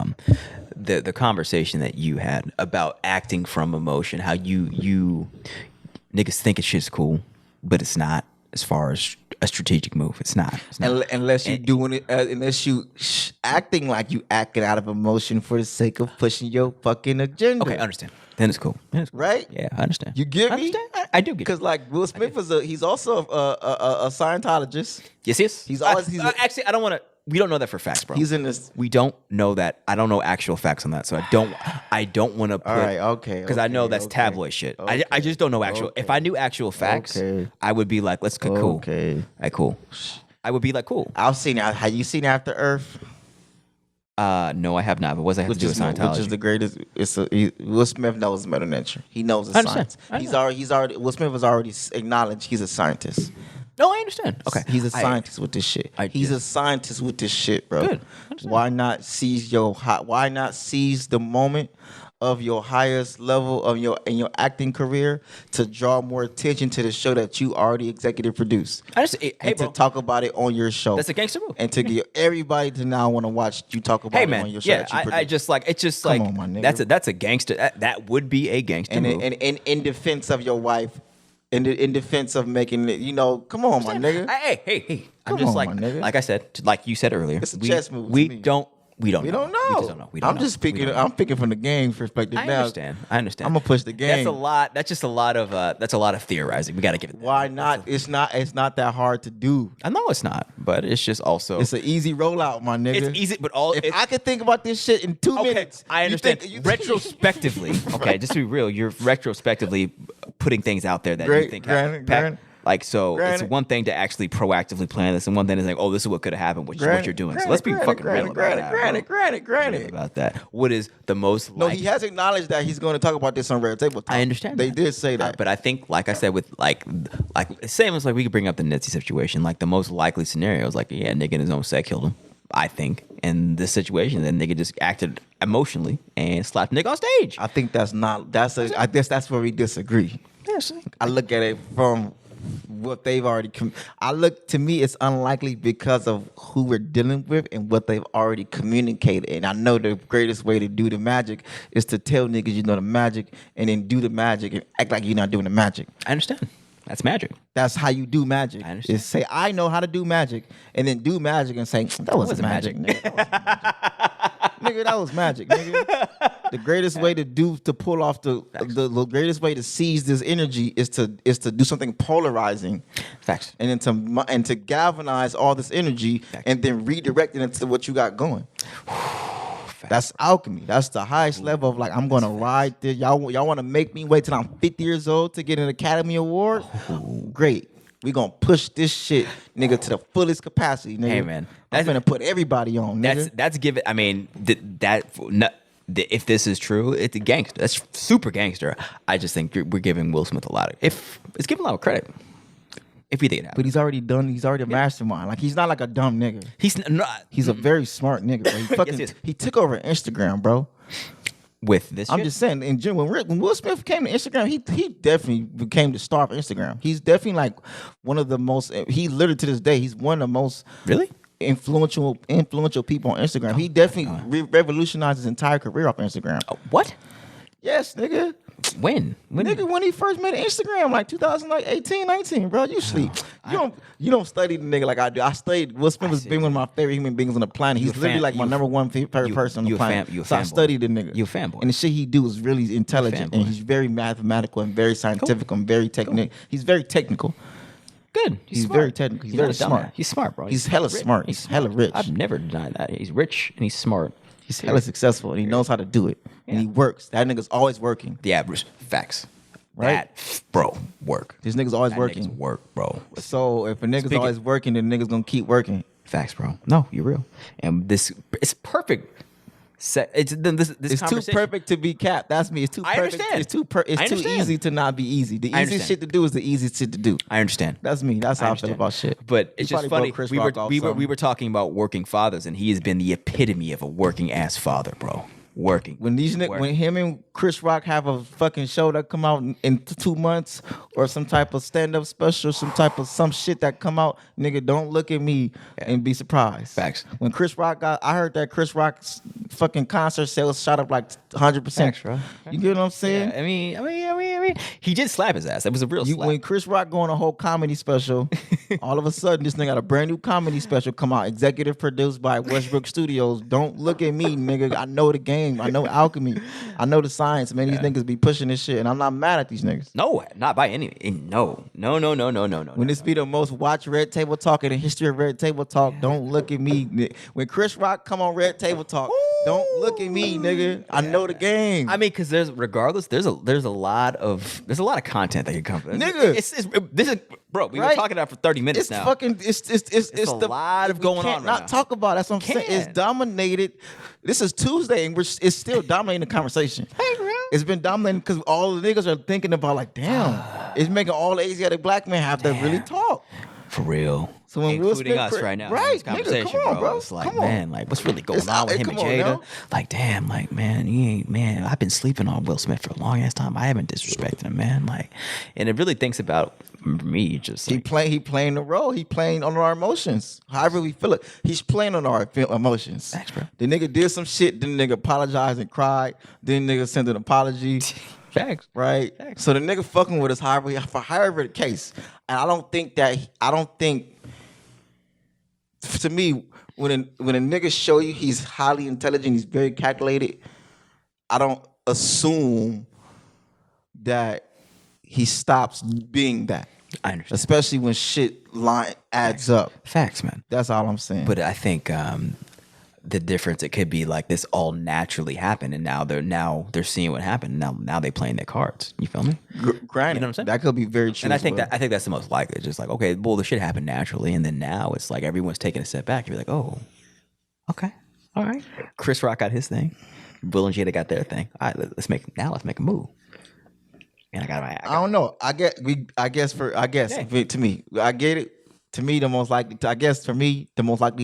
the conversation that you had about acting from emotion. How you niggas think it's shit's cool, but it's not. As far as a strategic move, it's not. Unless you doing it, unless you acting like you acting out of emotion for the sake of pushing your fucking agenda. Okay, I understand. Then it's cool. Right? Yeah, I understand. You get me? I do get. Because like Will Smith he's also a Scientologist. Yes, he is. He's always actually. I don't want to. We don't know that for facts, bro. He's in this. We don't know that. I don't know actual facts on that, so I don't want to put. All right, okay. Because I know that's tabloid shit. I just don't know actual. If I knew actual facts, I would be like, let's get cool. Okay. Like, cool. I would be like, cool. I've seen. Have you seen After Earth? No, I have not. But what does that have to do with Scientology? Which is the greatest. Will Smith knows meta nature. He knows the science. He's already. Will Smith has already acknowledged he's a scientist. No, I understand. Okay, he's a scientist with this shit. He's a scientist with this shit, bro. Good. Why not seize Why not seize the moment of your highest level of in your acting career to draw more attention to the show that you already executive produced? To talk about it on your show. That's a gangster move. And to get everybody to now want to watch you talk about it on your show. Yeah, I just like it's just like on, my nigga. That's a gangster. That would be a gangster move. And in defense of your wife. In defense of making it, come on, my nigga. Hey. I'm just my nigga. like I said, like you said earlier. It's a chess move. We don't know. We don't know. I'm just speaking. I'm speaking from the game perspective I now. understand. I'm gonna push the game. That's a lot. That's just a lot of. That's a lot of theorizing. We got to give it. Why not? It's not that hard to do. I know it's not, but it's just also. It's an easy rollout, my nigga. It's easy, but if I could think about this shit in 2 minutes, I understand. Retrospectively, okay, just to be real, you're retrospectively putting things out there that you think granted. Like, so it's one thing to actually proactively plan this, and one thing is like, oh, this is what could have happened, which is what you're doing. So let's be fucking real about that. Granted. About that. What is the most? No, he has acknowledged that he's going to talk about this on Red Table Talk. I understand. They did say that, but I think, like I said, with like same as like we could bring up the Nipsey situation. Like the most likely scenario is like, yeah, nigga in his own set killed him. I think, in this situation. Then nigga just acted emotionally and slapped nigga on stage. I think that's not. I guess that's where we disagree. Yes. I look at it from what they've already. To me, it's unlikely because of who we're dealing with and what they've already communicated. And I know the greatest way to do the magic is to tell niggas you know the magic and then do the magic and act like you're not doing the magic. I understand. That's magic. That's how you do magic. I understand. Is say I know how to do magic and then do magic and say that wasn't magic, nigga. Nigga, that was magic, nigga. The greatest way to pull off the greatest way to seize this energy is to do something polarizing. Facts. And then to galvanize all this energy and then redirect it into what you got going. That's alchemy. That's the highest level of like, I'm gonna ride this. Y'all want to make me wait till I'm 50 years old to get an Academy Award? Great. We gonna push this shit, nigga, to the fullest capacity, nigga. Hey, man. I'm gonna put everybody on, nigga. That's given. I mean, if this is true, it's a gangster. That's super gangster. I just think we're giving Will Smith a lot of. It's giving a lot of credit. If you think it happens. But he's already done. He's already a mastermind. Like he's not like a dumb nigga. He's not. He's a very smart nigga. Bro. He took over Instagram, bro. With this, I'm just saying. In general, when Will Smith came to Instagram, he definitely became the star of Instagram. He's definitely like one of the most. He literally to this day, he's one of the most really influential people on Instagram. He definitely revolutionized his entire career off Instagram. What? Yes, nigga. When? Nigga, when he first made Instagram, like 2018, 19, bro. You sleep. You don't study the nigga like I do. I studied. Will Smith has been one of my favorite human beings on the planet. He's literally like my number one favorite person on the planet. So I studied the nigga. You a fanboy. And the shit he do is really intelligent. And he's very mathematical and very scientific and very technical. He's very technical. Good. He's very technical. He's very smart. He's smart, bro. He's hella smart. He's hella rich. I've never denied that. He's rich and he's smart. He's hella successful and he knows how to do it. And he works. That nigga's always working. The average facts. Right? That, bro, work. This nigga's always working. Nigga's work, bro. So if a nigga's always working, then nigga's gonna keep working. Facts, bro. No, you're real. And it's perfect. It's too perfect to be capped. That's me. It's too perfect. I understand. It's too easy to not be easy. The easiest shit to do is the easiest shit to do. I understand. That's me. That's how I feel about shit. But it's just funny. We were talking about working fathers, and he has been the epitome of a working ass father, bro. Working. When him and Chris Rock have a fucking show that come out in 2 months, or some type of stand-up special, some shit that come out, nigga, don't look at me and be surprised. Facts. When Chris Rock I heard that Chris Rock's fucking concert sales shot up like 100%. Facts, bro. You get what I'm saying? Yeah, I mean, he did slap his ass. That was a real slap. When Chris Rock go on a whole comedy special, all of a sudden this nigga got a brand new comedy special come out, executive produced by Westbrook Studios. Don't look at me, nigga. I know the game. I know alchemy. I know the science, man. These niggas be pushing this shit, and I'm not mad at these niggas. No, not by any. No. When this be the most watched Red Table Talk in the history of Red Table Talk, don't look at me. When Chris Rock come on Red Table Talk, don't look at me, nigga. I know the game. I mean, because there's a lot of content that can come from. Nigga, this is bro. We've been talking about it for 30 minutes now. It's a lot of going on right not now. Talk about it. That's what I'm saying. It's dominated. This is Tuesday, and it's still dominating the conversation. Hey, bro. It's been dominating because all the niggas are thinking about like, damn, it's making all the Asiatic black men have to really talk. For real. So when including us right now, right? In this conversation, nigga, come on, bro. It's like, man, like, what's really going on with him and Jada? Now. Like, damn, like, man, I've been sleeping on Will Smith for a long ass time. I haven't disrespected him, man. Like, and it really thinks about me. Just like, he playing the role. He playing on our emotions. However we feel it, he's playing on our emotions. Thanks, bro. The nigga did some shit. Then the nigga apologized and cried. Then the nigga sent an apology. Facts. Right? Facts. So the nigga fucking with us however the case. And I don't think to me, when a nigga show you he's highly intelligent, he's very calculated, I don't assume that he stops being that. I understand. Especially when shit adds up. Facts, man. That's all I'm saying. But I think the difference, it could be like this all naturally happened, and now they're seeing what happened. Now they playing their cards. You feel me? Granted, you know what I'm saying? That could be very true. And I think that's the most likely. Just like, okay, well, the shit happened naturally, and then now it's like everyone's taking a step back. You're like, oh, okay, all right. Chris Rock got his thing. Will and Jada got their thing. All right, let's make a move. And I don't know. I guess to me, I get it. To me, the most likely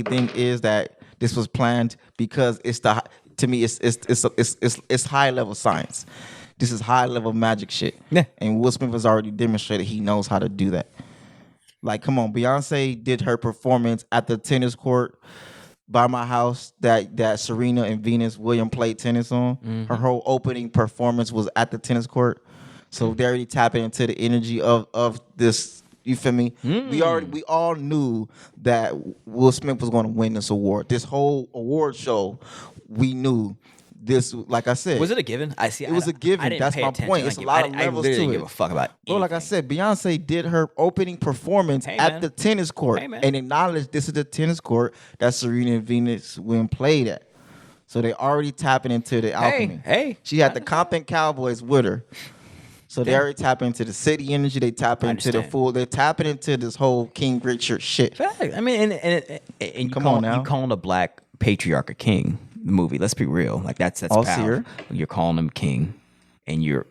thing is that this was planned because to me it's high level science. This is high level magic shit. Yeah. And Will Smith has already demonstrated he knows how to do that. Like, come on, Beyonce did her performance at the tennis court by my house that Serena and Venus Williams played tennis on. Mm-hmm. Her whole opening performance was at the tennis court. So they're already tapping into the energy of this. You feel me? We all knew that Will Smith was going to win this award. This whole award show, we knew. This, like I said, was it a given? I see. It was a given. That's my point. It's a lot of levels to it. I didn't give a fuck about anything. Bro, like I said, Beyonce did her opening performance at the tennis court and acknowledged this is the tennis court that Serena and Venus Williams played at. So they already tapping into the alchemy. Hey, she had the Compton Cowboys with her. So they already tapping into the city energy. They tap into the full. They're tapping into this whole King Richard shit. Fact. I mean, and come on now. You calling a black patriarch a king? Movie. Let's be real. Like that's Asyr. You're calling him king, and you're.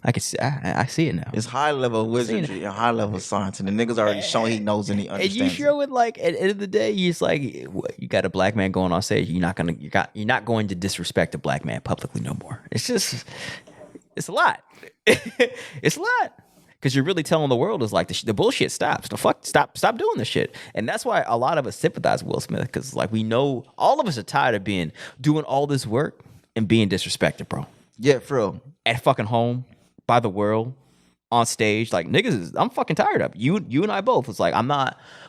I can see. I see it now. It's high level wizardry and high level science, and the niggas already showing he knows and he understands. And you show it like at the end of the day, you just like you got a black man going on stage. You're not going to disrespect a black man publicly no more. It's a lot. It's a lot. Because you're really telling the world is like the bullshit stops. The fuck stop doing this shit. And that's why a lot of us sympathize with Will Smith. Because like we know all of us are tired of doing all this work and being disrespected, bro. Yeah, for real. At fucking home, by the world, on stage. Like niggas, I'm fucking tired of it. You and I both. It's like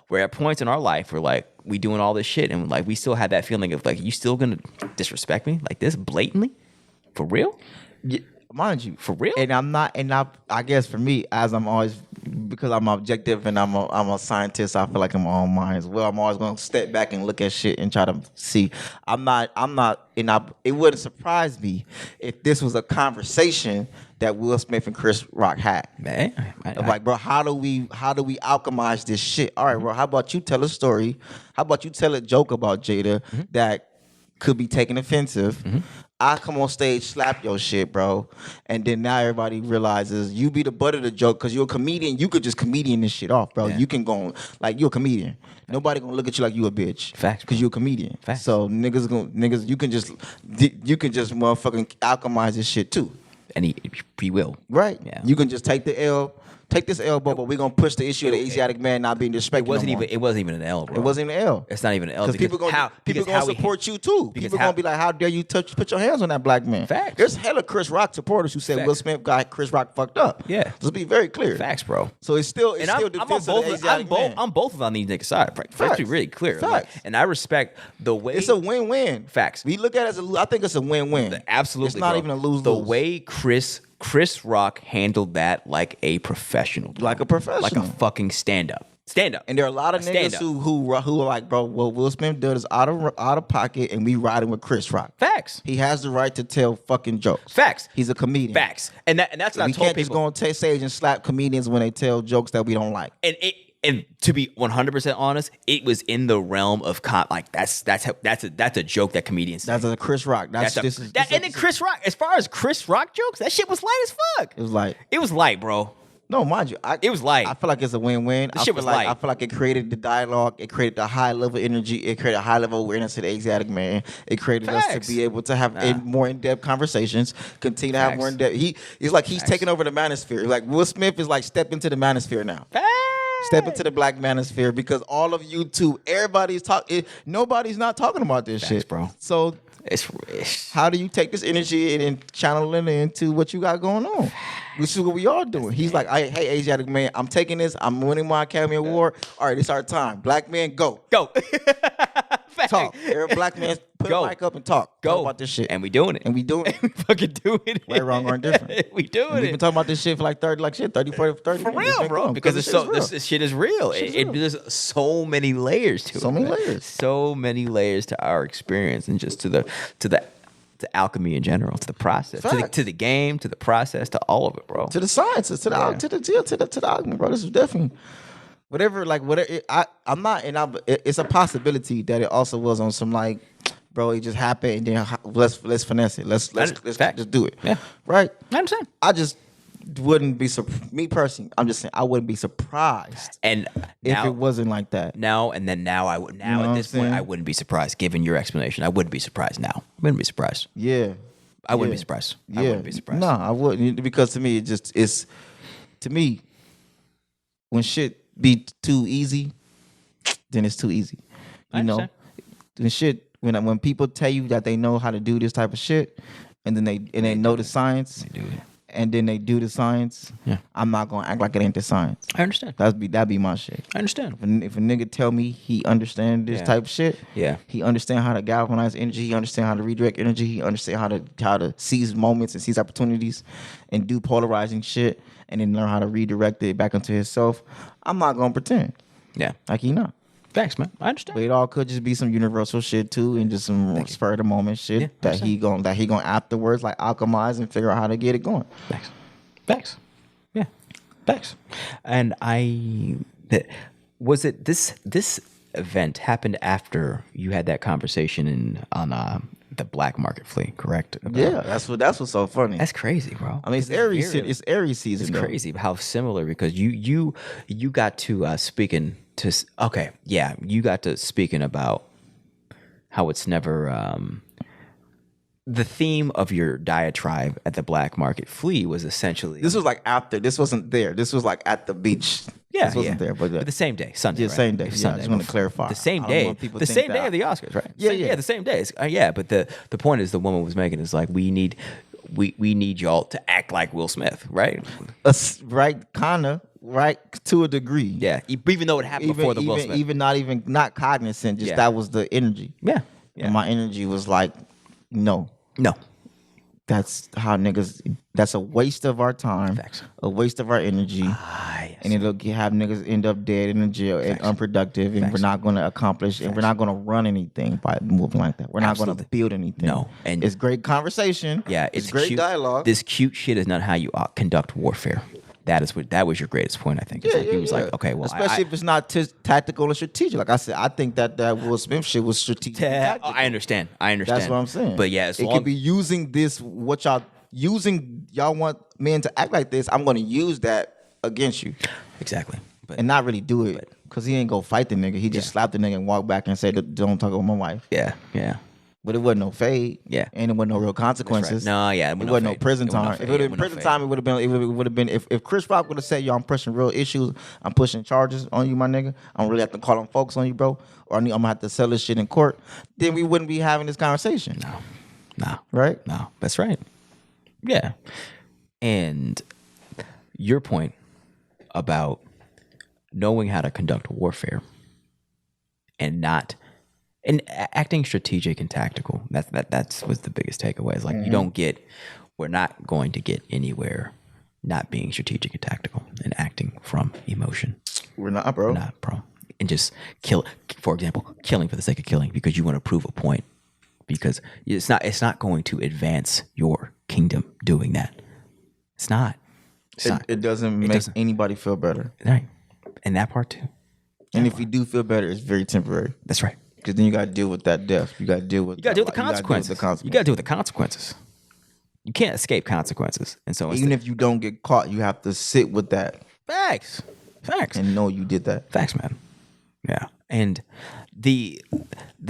we're at points in our life where like we doing all this shit and like we still have that feeling of like you still gonna disrespect me like this blatantly? For real? Yeah. Mind you, for real, I guess for me, as I'm always, because I'm objective and I'm a scientist, I feel like I'm on mine as well. I'm always going to step back and look at shit and try to see. It wouldn't surprise me if this was a conversation that Will Smith and Chris Rock had. Man, like, bro, how do we alchemize this shit? All right, bro, how about you tell a story? How about you tell a joke about Jada that could be taken offensive? Mm-hmm. I come on stage, slap your shit, bro, and then now everybody realizes you be the butt of the joke because you're a comedian. You could just comedian this shit off, bro. Yeah. You can go like you're a comedian. Nobody gonna look at you like you a bitch. Facts, because you're a comedian. Facts. So niggas, you can just motherfucking alchemize this shit too. And he will. Right. Yeah. You can just take the L. Take this L, but we're gonna push the issue of the Asiatic man not being disrespected. It wasn't even an L, bro. It wasn't even an L. It's not even an L because people gonna support you too. People gonna be like, "How dare you put your hands on that black man?" Facts. There's hella Chris Rock supporters who said Facts. Will Smith got Chris Rock fucked up. Yeah, let's be very clear. Facts, bro. So it's still defense of the Asiatic man. I'm both on these niggas' side. Let's be really clear. Like, and I respect the way it's a win-win. Facts. We look at it as I think it's a win-win. Absolutely, it's not even a lose-lose. The way Chris Rock handled that like a professional. Like a professional. Like a fucking stand-up. And there are a lot of niggas who are like, bro, what Will Smith did is out of pocket and we riding with Chris Rock. Facts. He has the right to tell fucking jokes. Facts. He's a comedian. Facts. And that's what I told people. We can't just go on stage and slap comedians when they tell jokes that we don't like. And to be 100% honest, it was in the realm of that's a joke that comedians say. That's a Chris Rock. Chris Rock, as far as Chris Rock jokes, that shit was light as fuck. It was light. It was light, bro. No, mind you, it was light. I feel like it's a win-win. Shit was light. I feel like it created the dialogue. It created the high level energy. It created a high level awareness of the Asiatic man. It created us to be able to have more in-depth conversations. Continue to have more in-depth. He's taking over the manosphere. Like Will Smith is like step into the manosphere now. Step into the black manosphere because all of YouTube, everybody's talking. Nobody's not talking about this shit, bro. So how do you take this energy and channel it into what you got going on? Which is what we are doing. He's like, hey, Asiatic man, I'm taking this. I'm winning my Academy Award. All right, it's our time. Black man, go. Talk. Every black man, put a mic up and talk. Talk about this shit. And we doing it. We fucking doing it. Right, wrong, or indifferent. We doing it. We've been talking about this shit for like 30, 40, 30. For real, bro. Because this shit is real. There's so many layers to it. So many layers. So many layers to our experience and just to the alchemy in general, to the process, to the game, to the process, to all of it, bro. To the sciences, to the alchemy, bro. This is definitely whatever. I'm not, and it's a possibility that it also was on some like, bro, it just happened, and then let's finesse it. Let's just do it. Yeah, right. I understand. wouldn't be me personally. I'm just saying I wouldn't be surprised And if now, it wasn't like that. now I would now know at what this I'm point I saying? wouldn't be surprised given your explanation. I wouldn't be surprised now. I wouldn't be surprised. Yeah, I wouldn't Yeah. be surprised. Yeah. I wouldn't be surprised. No, I wouldn't because to me it's to me when shit be too easy, then it's too easy. I You know, understand. when shit when people tell you that they know how to do this type of shit, and then they know the science, They do it. and then they do the science. Yeah. I'm not gonna act like it ain't the science. I understand. That'd be my shit. I understand. If a nigga tell me he understand this Yeah. type of shit, Yeah. he understand how to galvanize energy, he understand how to redirect energy, he understand how to seize moments and seize opportunities, and do polarizing shit, and then learn how to redirect it back into himself. I'm not gonna pretend Yeah. like he not. Thanks, man. I understand. But it all could just be some universal shit too, and just some spur of the moment shit Yeah, that he gonna afterwards like alchemize and figure out how to get it going. Thanks. Yeah. Thanks. And was it this event happened after you had that conversation on the black market fleet, correct? Yeah, that's what's so funny. That's crazy, bro. I mean, it's Aries season. It's though. crazy how similar because you got to speaking to you got to speaking about how it's never the theme of your diatribe at the black market flea was essentially This was like after. This wasn't there. This was like at the beach. This wasn't there, but the same day, Sunday. Yeah, right? same day. It was Yeah, I Sunday just want to before. clarify. The same I don't day, want people the to think same day that- of the Oscars, right? Yeah, Same- yeah. the same day. Yeah, but the point is the woman was making is like we need y'all to act like Will Smith, right? right, kinda, right to a degree. Yeah, even though it happened before the Will Smith. Even not cognizant. Just Yeah. that was the energy. Yeah. And my energy was like, no. No. That's how niggas. That's a waste of our time. Facts. A waste of our energy. Yes. And it'll have niggas end up dead in the jail and unproductive, and we're not going to accomplish, and we're not going to run anything by moving like that. We're not going to Absolutely. build anything. No. And it's great conversation. Yeah, it's great cute. dialogue. This cute shit is not how you conduct warfare. That was your greatest point, I think. It's like, he was like, okay, well, especially if it's not tactical and strategic. Like I said, I think that Will Smith shit was strategic. and tactical. I understand. That's what I'm saying. But yeah, it could be using this. What y'all using? Y'all want men to act like this? I'm going to use that against you exactly, but and not really do it because he ain't go fight the nigga. He just slapped the nigga and walked back and said, "Don't talk about my wife." yeah. But it wasn't no fade. Yeah. And it wasn't no real consequences. No, yeah, It wasn't no fade. prison It wasn't no time. fade. If it would Yeah, have been it prison wasn't no time, it would have been if Chris Rock would have said, "Yo, I'm pushing real issues. I'm pushing charges on you, my nigga. I'm really have to call them folks on you, bro. Or I'm gonna have to sell this shit in court." Then we wouldn't be having this conversation. No. Right? No, that's right. Yeah. And your point about knowing how to conduct warfare and acting strategic and tactical. That's was the biggest takeaway. It's like we're not going to get anywhere not being strategic and tactical and acting from emotion. We're not, bro. Not pro. And just for example, killing for the sake of killing because you want to prove a point. Because it's not going to advance your kingdom doing that. It's not. It doesn't make anybody feel better. Right. And that part too. And if you do feel better, it's very temporary. That's right. Because then you got to deal with that death. You got to deal with. You got to deal with the consequences. You got to deal with the consequences. You can't escape consequences. And so even if you don't get caught, you have to sit with that. Facts. And know you did that. Facts, man. Yeah. And the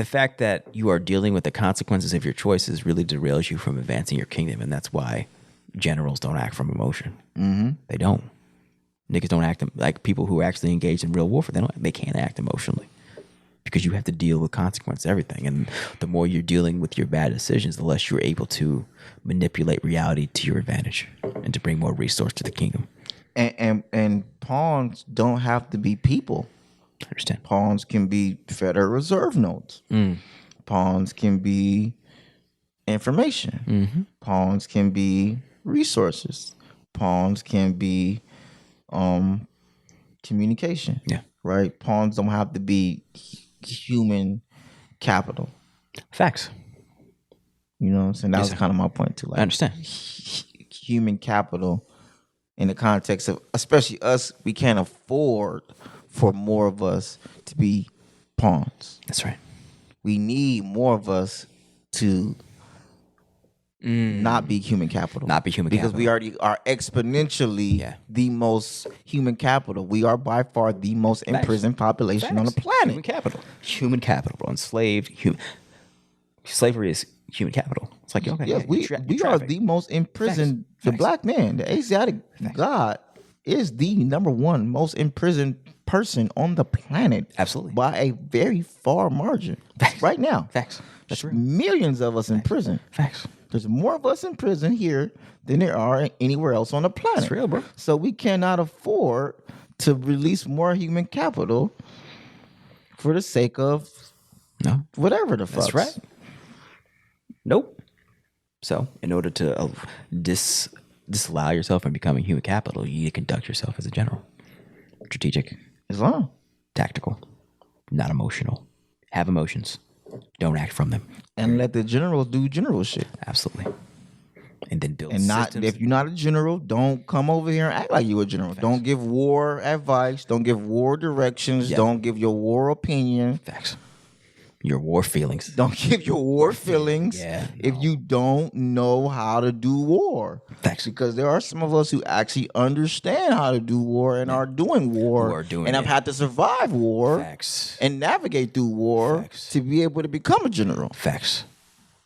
fact that you are dealing with the consequences of your choices really derails you from advancing your kingdom, and that's why generals don't act from emotion. Mm-hmm. They don't. Niggas don't act like people who are actually engaged in real warfare. They can't act emotionally because you have to deal with consequences, everything. And the more you're dealing with your bad decisions, the less you're able to manipulate reality to your advantage and to bring more resource to the kingdom. And pawns don't have to be people. I understand. Pawns can be Federal Reserve notes. Pawns can be information. Mm-hmm. Pawns can be resources. Pawns can be communication. Yeah. Right? Pawns don't have to be human capital. Facts. You know what I'm saying? That was kind of my point too. Like, I understand. Human capital in the context of, especially us, we can't afford for more of us to be pawns. That's right. We need more of us to not be human capital. Not be human because capital. we already are exponentially the most human capital. We are by far the most imprisoned population on the planet. Human capital, bro. Enslaved. Slavery is human capital. It's like, okay, Yes, yeah, we are the most imprisoned. The black man, the Asiatic God, is the number one most imprisoned person on the planet. Absolutely. By a very far margin. Right now. Facts. That's real. Millions of us in prison. Facts. There's more of us in prison here than there are anywhere else on the planet. That's real, bro. So we cannot afford to release more human capital for the sake of whatever the fuck. That's right. Nope. So in order to disallow yourself from becoming human capital, you need to conduct yourself as a general. Strategic. Islam. Tactical. Not emotional. Have emotions. Don't act from them. And let the generals do general shit. Absolutely. And then build and not systems. If you're not a general, don't come over here and act like you a general. Facts. Don't give war advice. Don't give war directions. Yep. Don't give your war opinion. Facts. Your war feelings. Don't give your war feelings if you don't know how to do war. Facts. Because there are some of us who actually understand how to do war and are doing war. Who are doing and have had to survive war. Facts. And navigate through war to be able to become a general. Facts.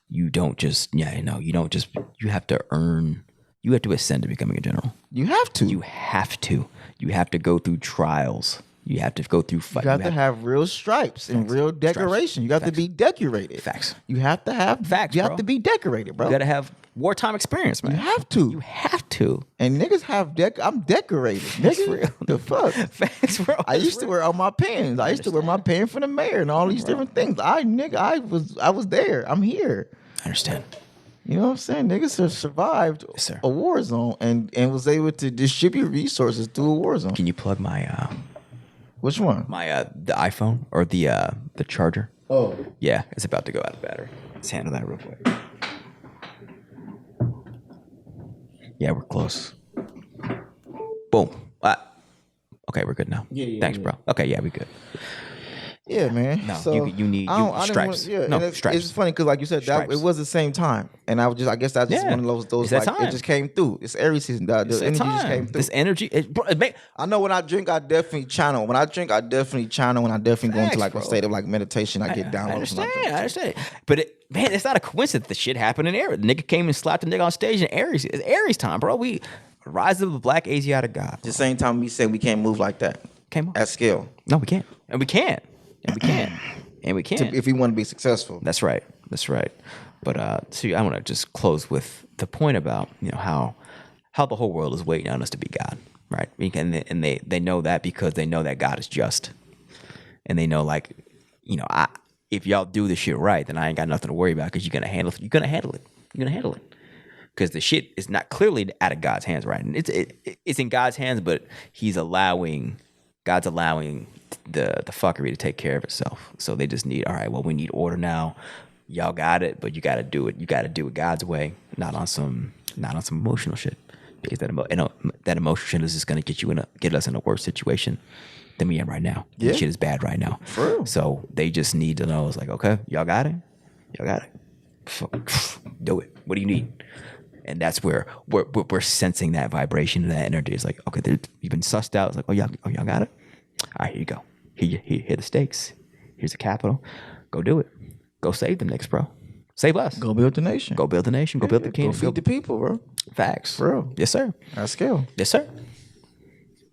You don't just, you have to earn, you have to ascend to becoming a general. You have to. You have to. You have to go through trials. You have to go through fight. You have to have real stripes and real decoration. You have to be decorated. Facts. You have to have facts. You bro. have to be decorated, bro. You got to have wartime experience, man. You have to. You have to. And niggas have I'm decorated. That's Nigga. real. The fuck? Facts, bro. I used to wear all my pins. I used to wear my pin for the mayor and all these different things. I was there. I'm here. I understand. You know what I'm saying? Niggas have survived a war zone and was able to distribute resources through a war zone. Can you plug my which one? My the iPhone or the charger? Oh. Yeah, it's about to go out of battery. Let's handle that real quick. Yeah, we're close. Boom. Okay, we're good now. Yeah, Thanks, bro. Okay, yeah, we good. Yeah, man. No, so you need stripes. Stripes. It's funny because, like you said, that it was the same time, and I guess that's just one of those it's like it just came through. It's Aries season. The energy just came through. This energy, I know when I drink, I definitely channel. When I drink, I definitely channel. When I definitely go into like a state of like meditation, I get down. I understand. But man, it's not a coincidence. The shit happened in Aries. The nigga came and slapped the nigga on stage in Aries. It's Aries time, bro. We rise of the black Asiatic god. The same time we said we can't move like that. Came on at scale. No, we can't, and we can't. If we want to be successful. That's right. But see, I want to just close with the point about how the whole world is waiting on us to be God, right? And they know that because they know that God is just, and they know if y'all do this shit right, then I ain't got nothing to worry about because you're gonna handle it. You're gonna handle it because the shit is not clearly out of God's hands, right? And it's in God's hands, but God's allowing the fuckery to take care of itself. So they just need, all right, well, we need order now. Y'all got it, but you got to do it. You got to do it God's way, not on some emotional shit. Because that emotional shit is just going to get us in a worse situation than we are right now. Yeah. The shit is bad right now. For real. So they just need to know, it's like, okay, y'all got it. Do it. What do you need? And that's where we're sensing that vibration and that energy. It's like, okay, you've been sussed out. It's like, y'all got it? All right, here you go. Here the stakes. Here's the capital. Go do it. Go save them niggas, bro. Save us. Go build the nation. Go build the nation. Go build the kingdom. Go feed the people, bro. Facts. Bro. Yes, sir. At scale. Yes, sir.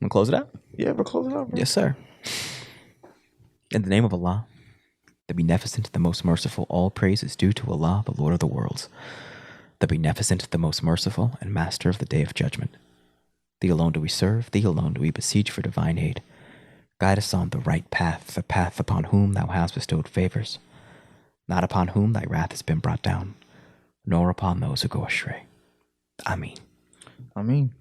Wanna close it out? Yeah, we're closing out, bro. Yes, sir. In the name of Allah, the Beneficent, the Most Merciful, all praise is due to Allah, the Lord of the worlds. The Beneficent, the Most Merciful, and Master of the Day of Judgment. Thee alone do we serve, thee alone do we beseech for divine aid. Guide us on the right path, the path upon whom thou hast bestowed favors, not upon whom thy wrath has been brought down, nor upon those who go astray. Ameen. Ameen.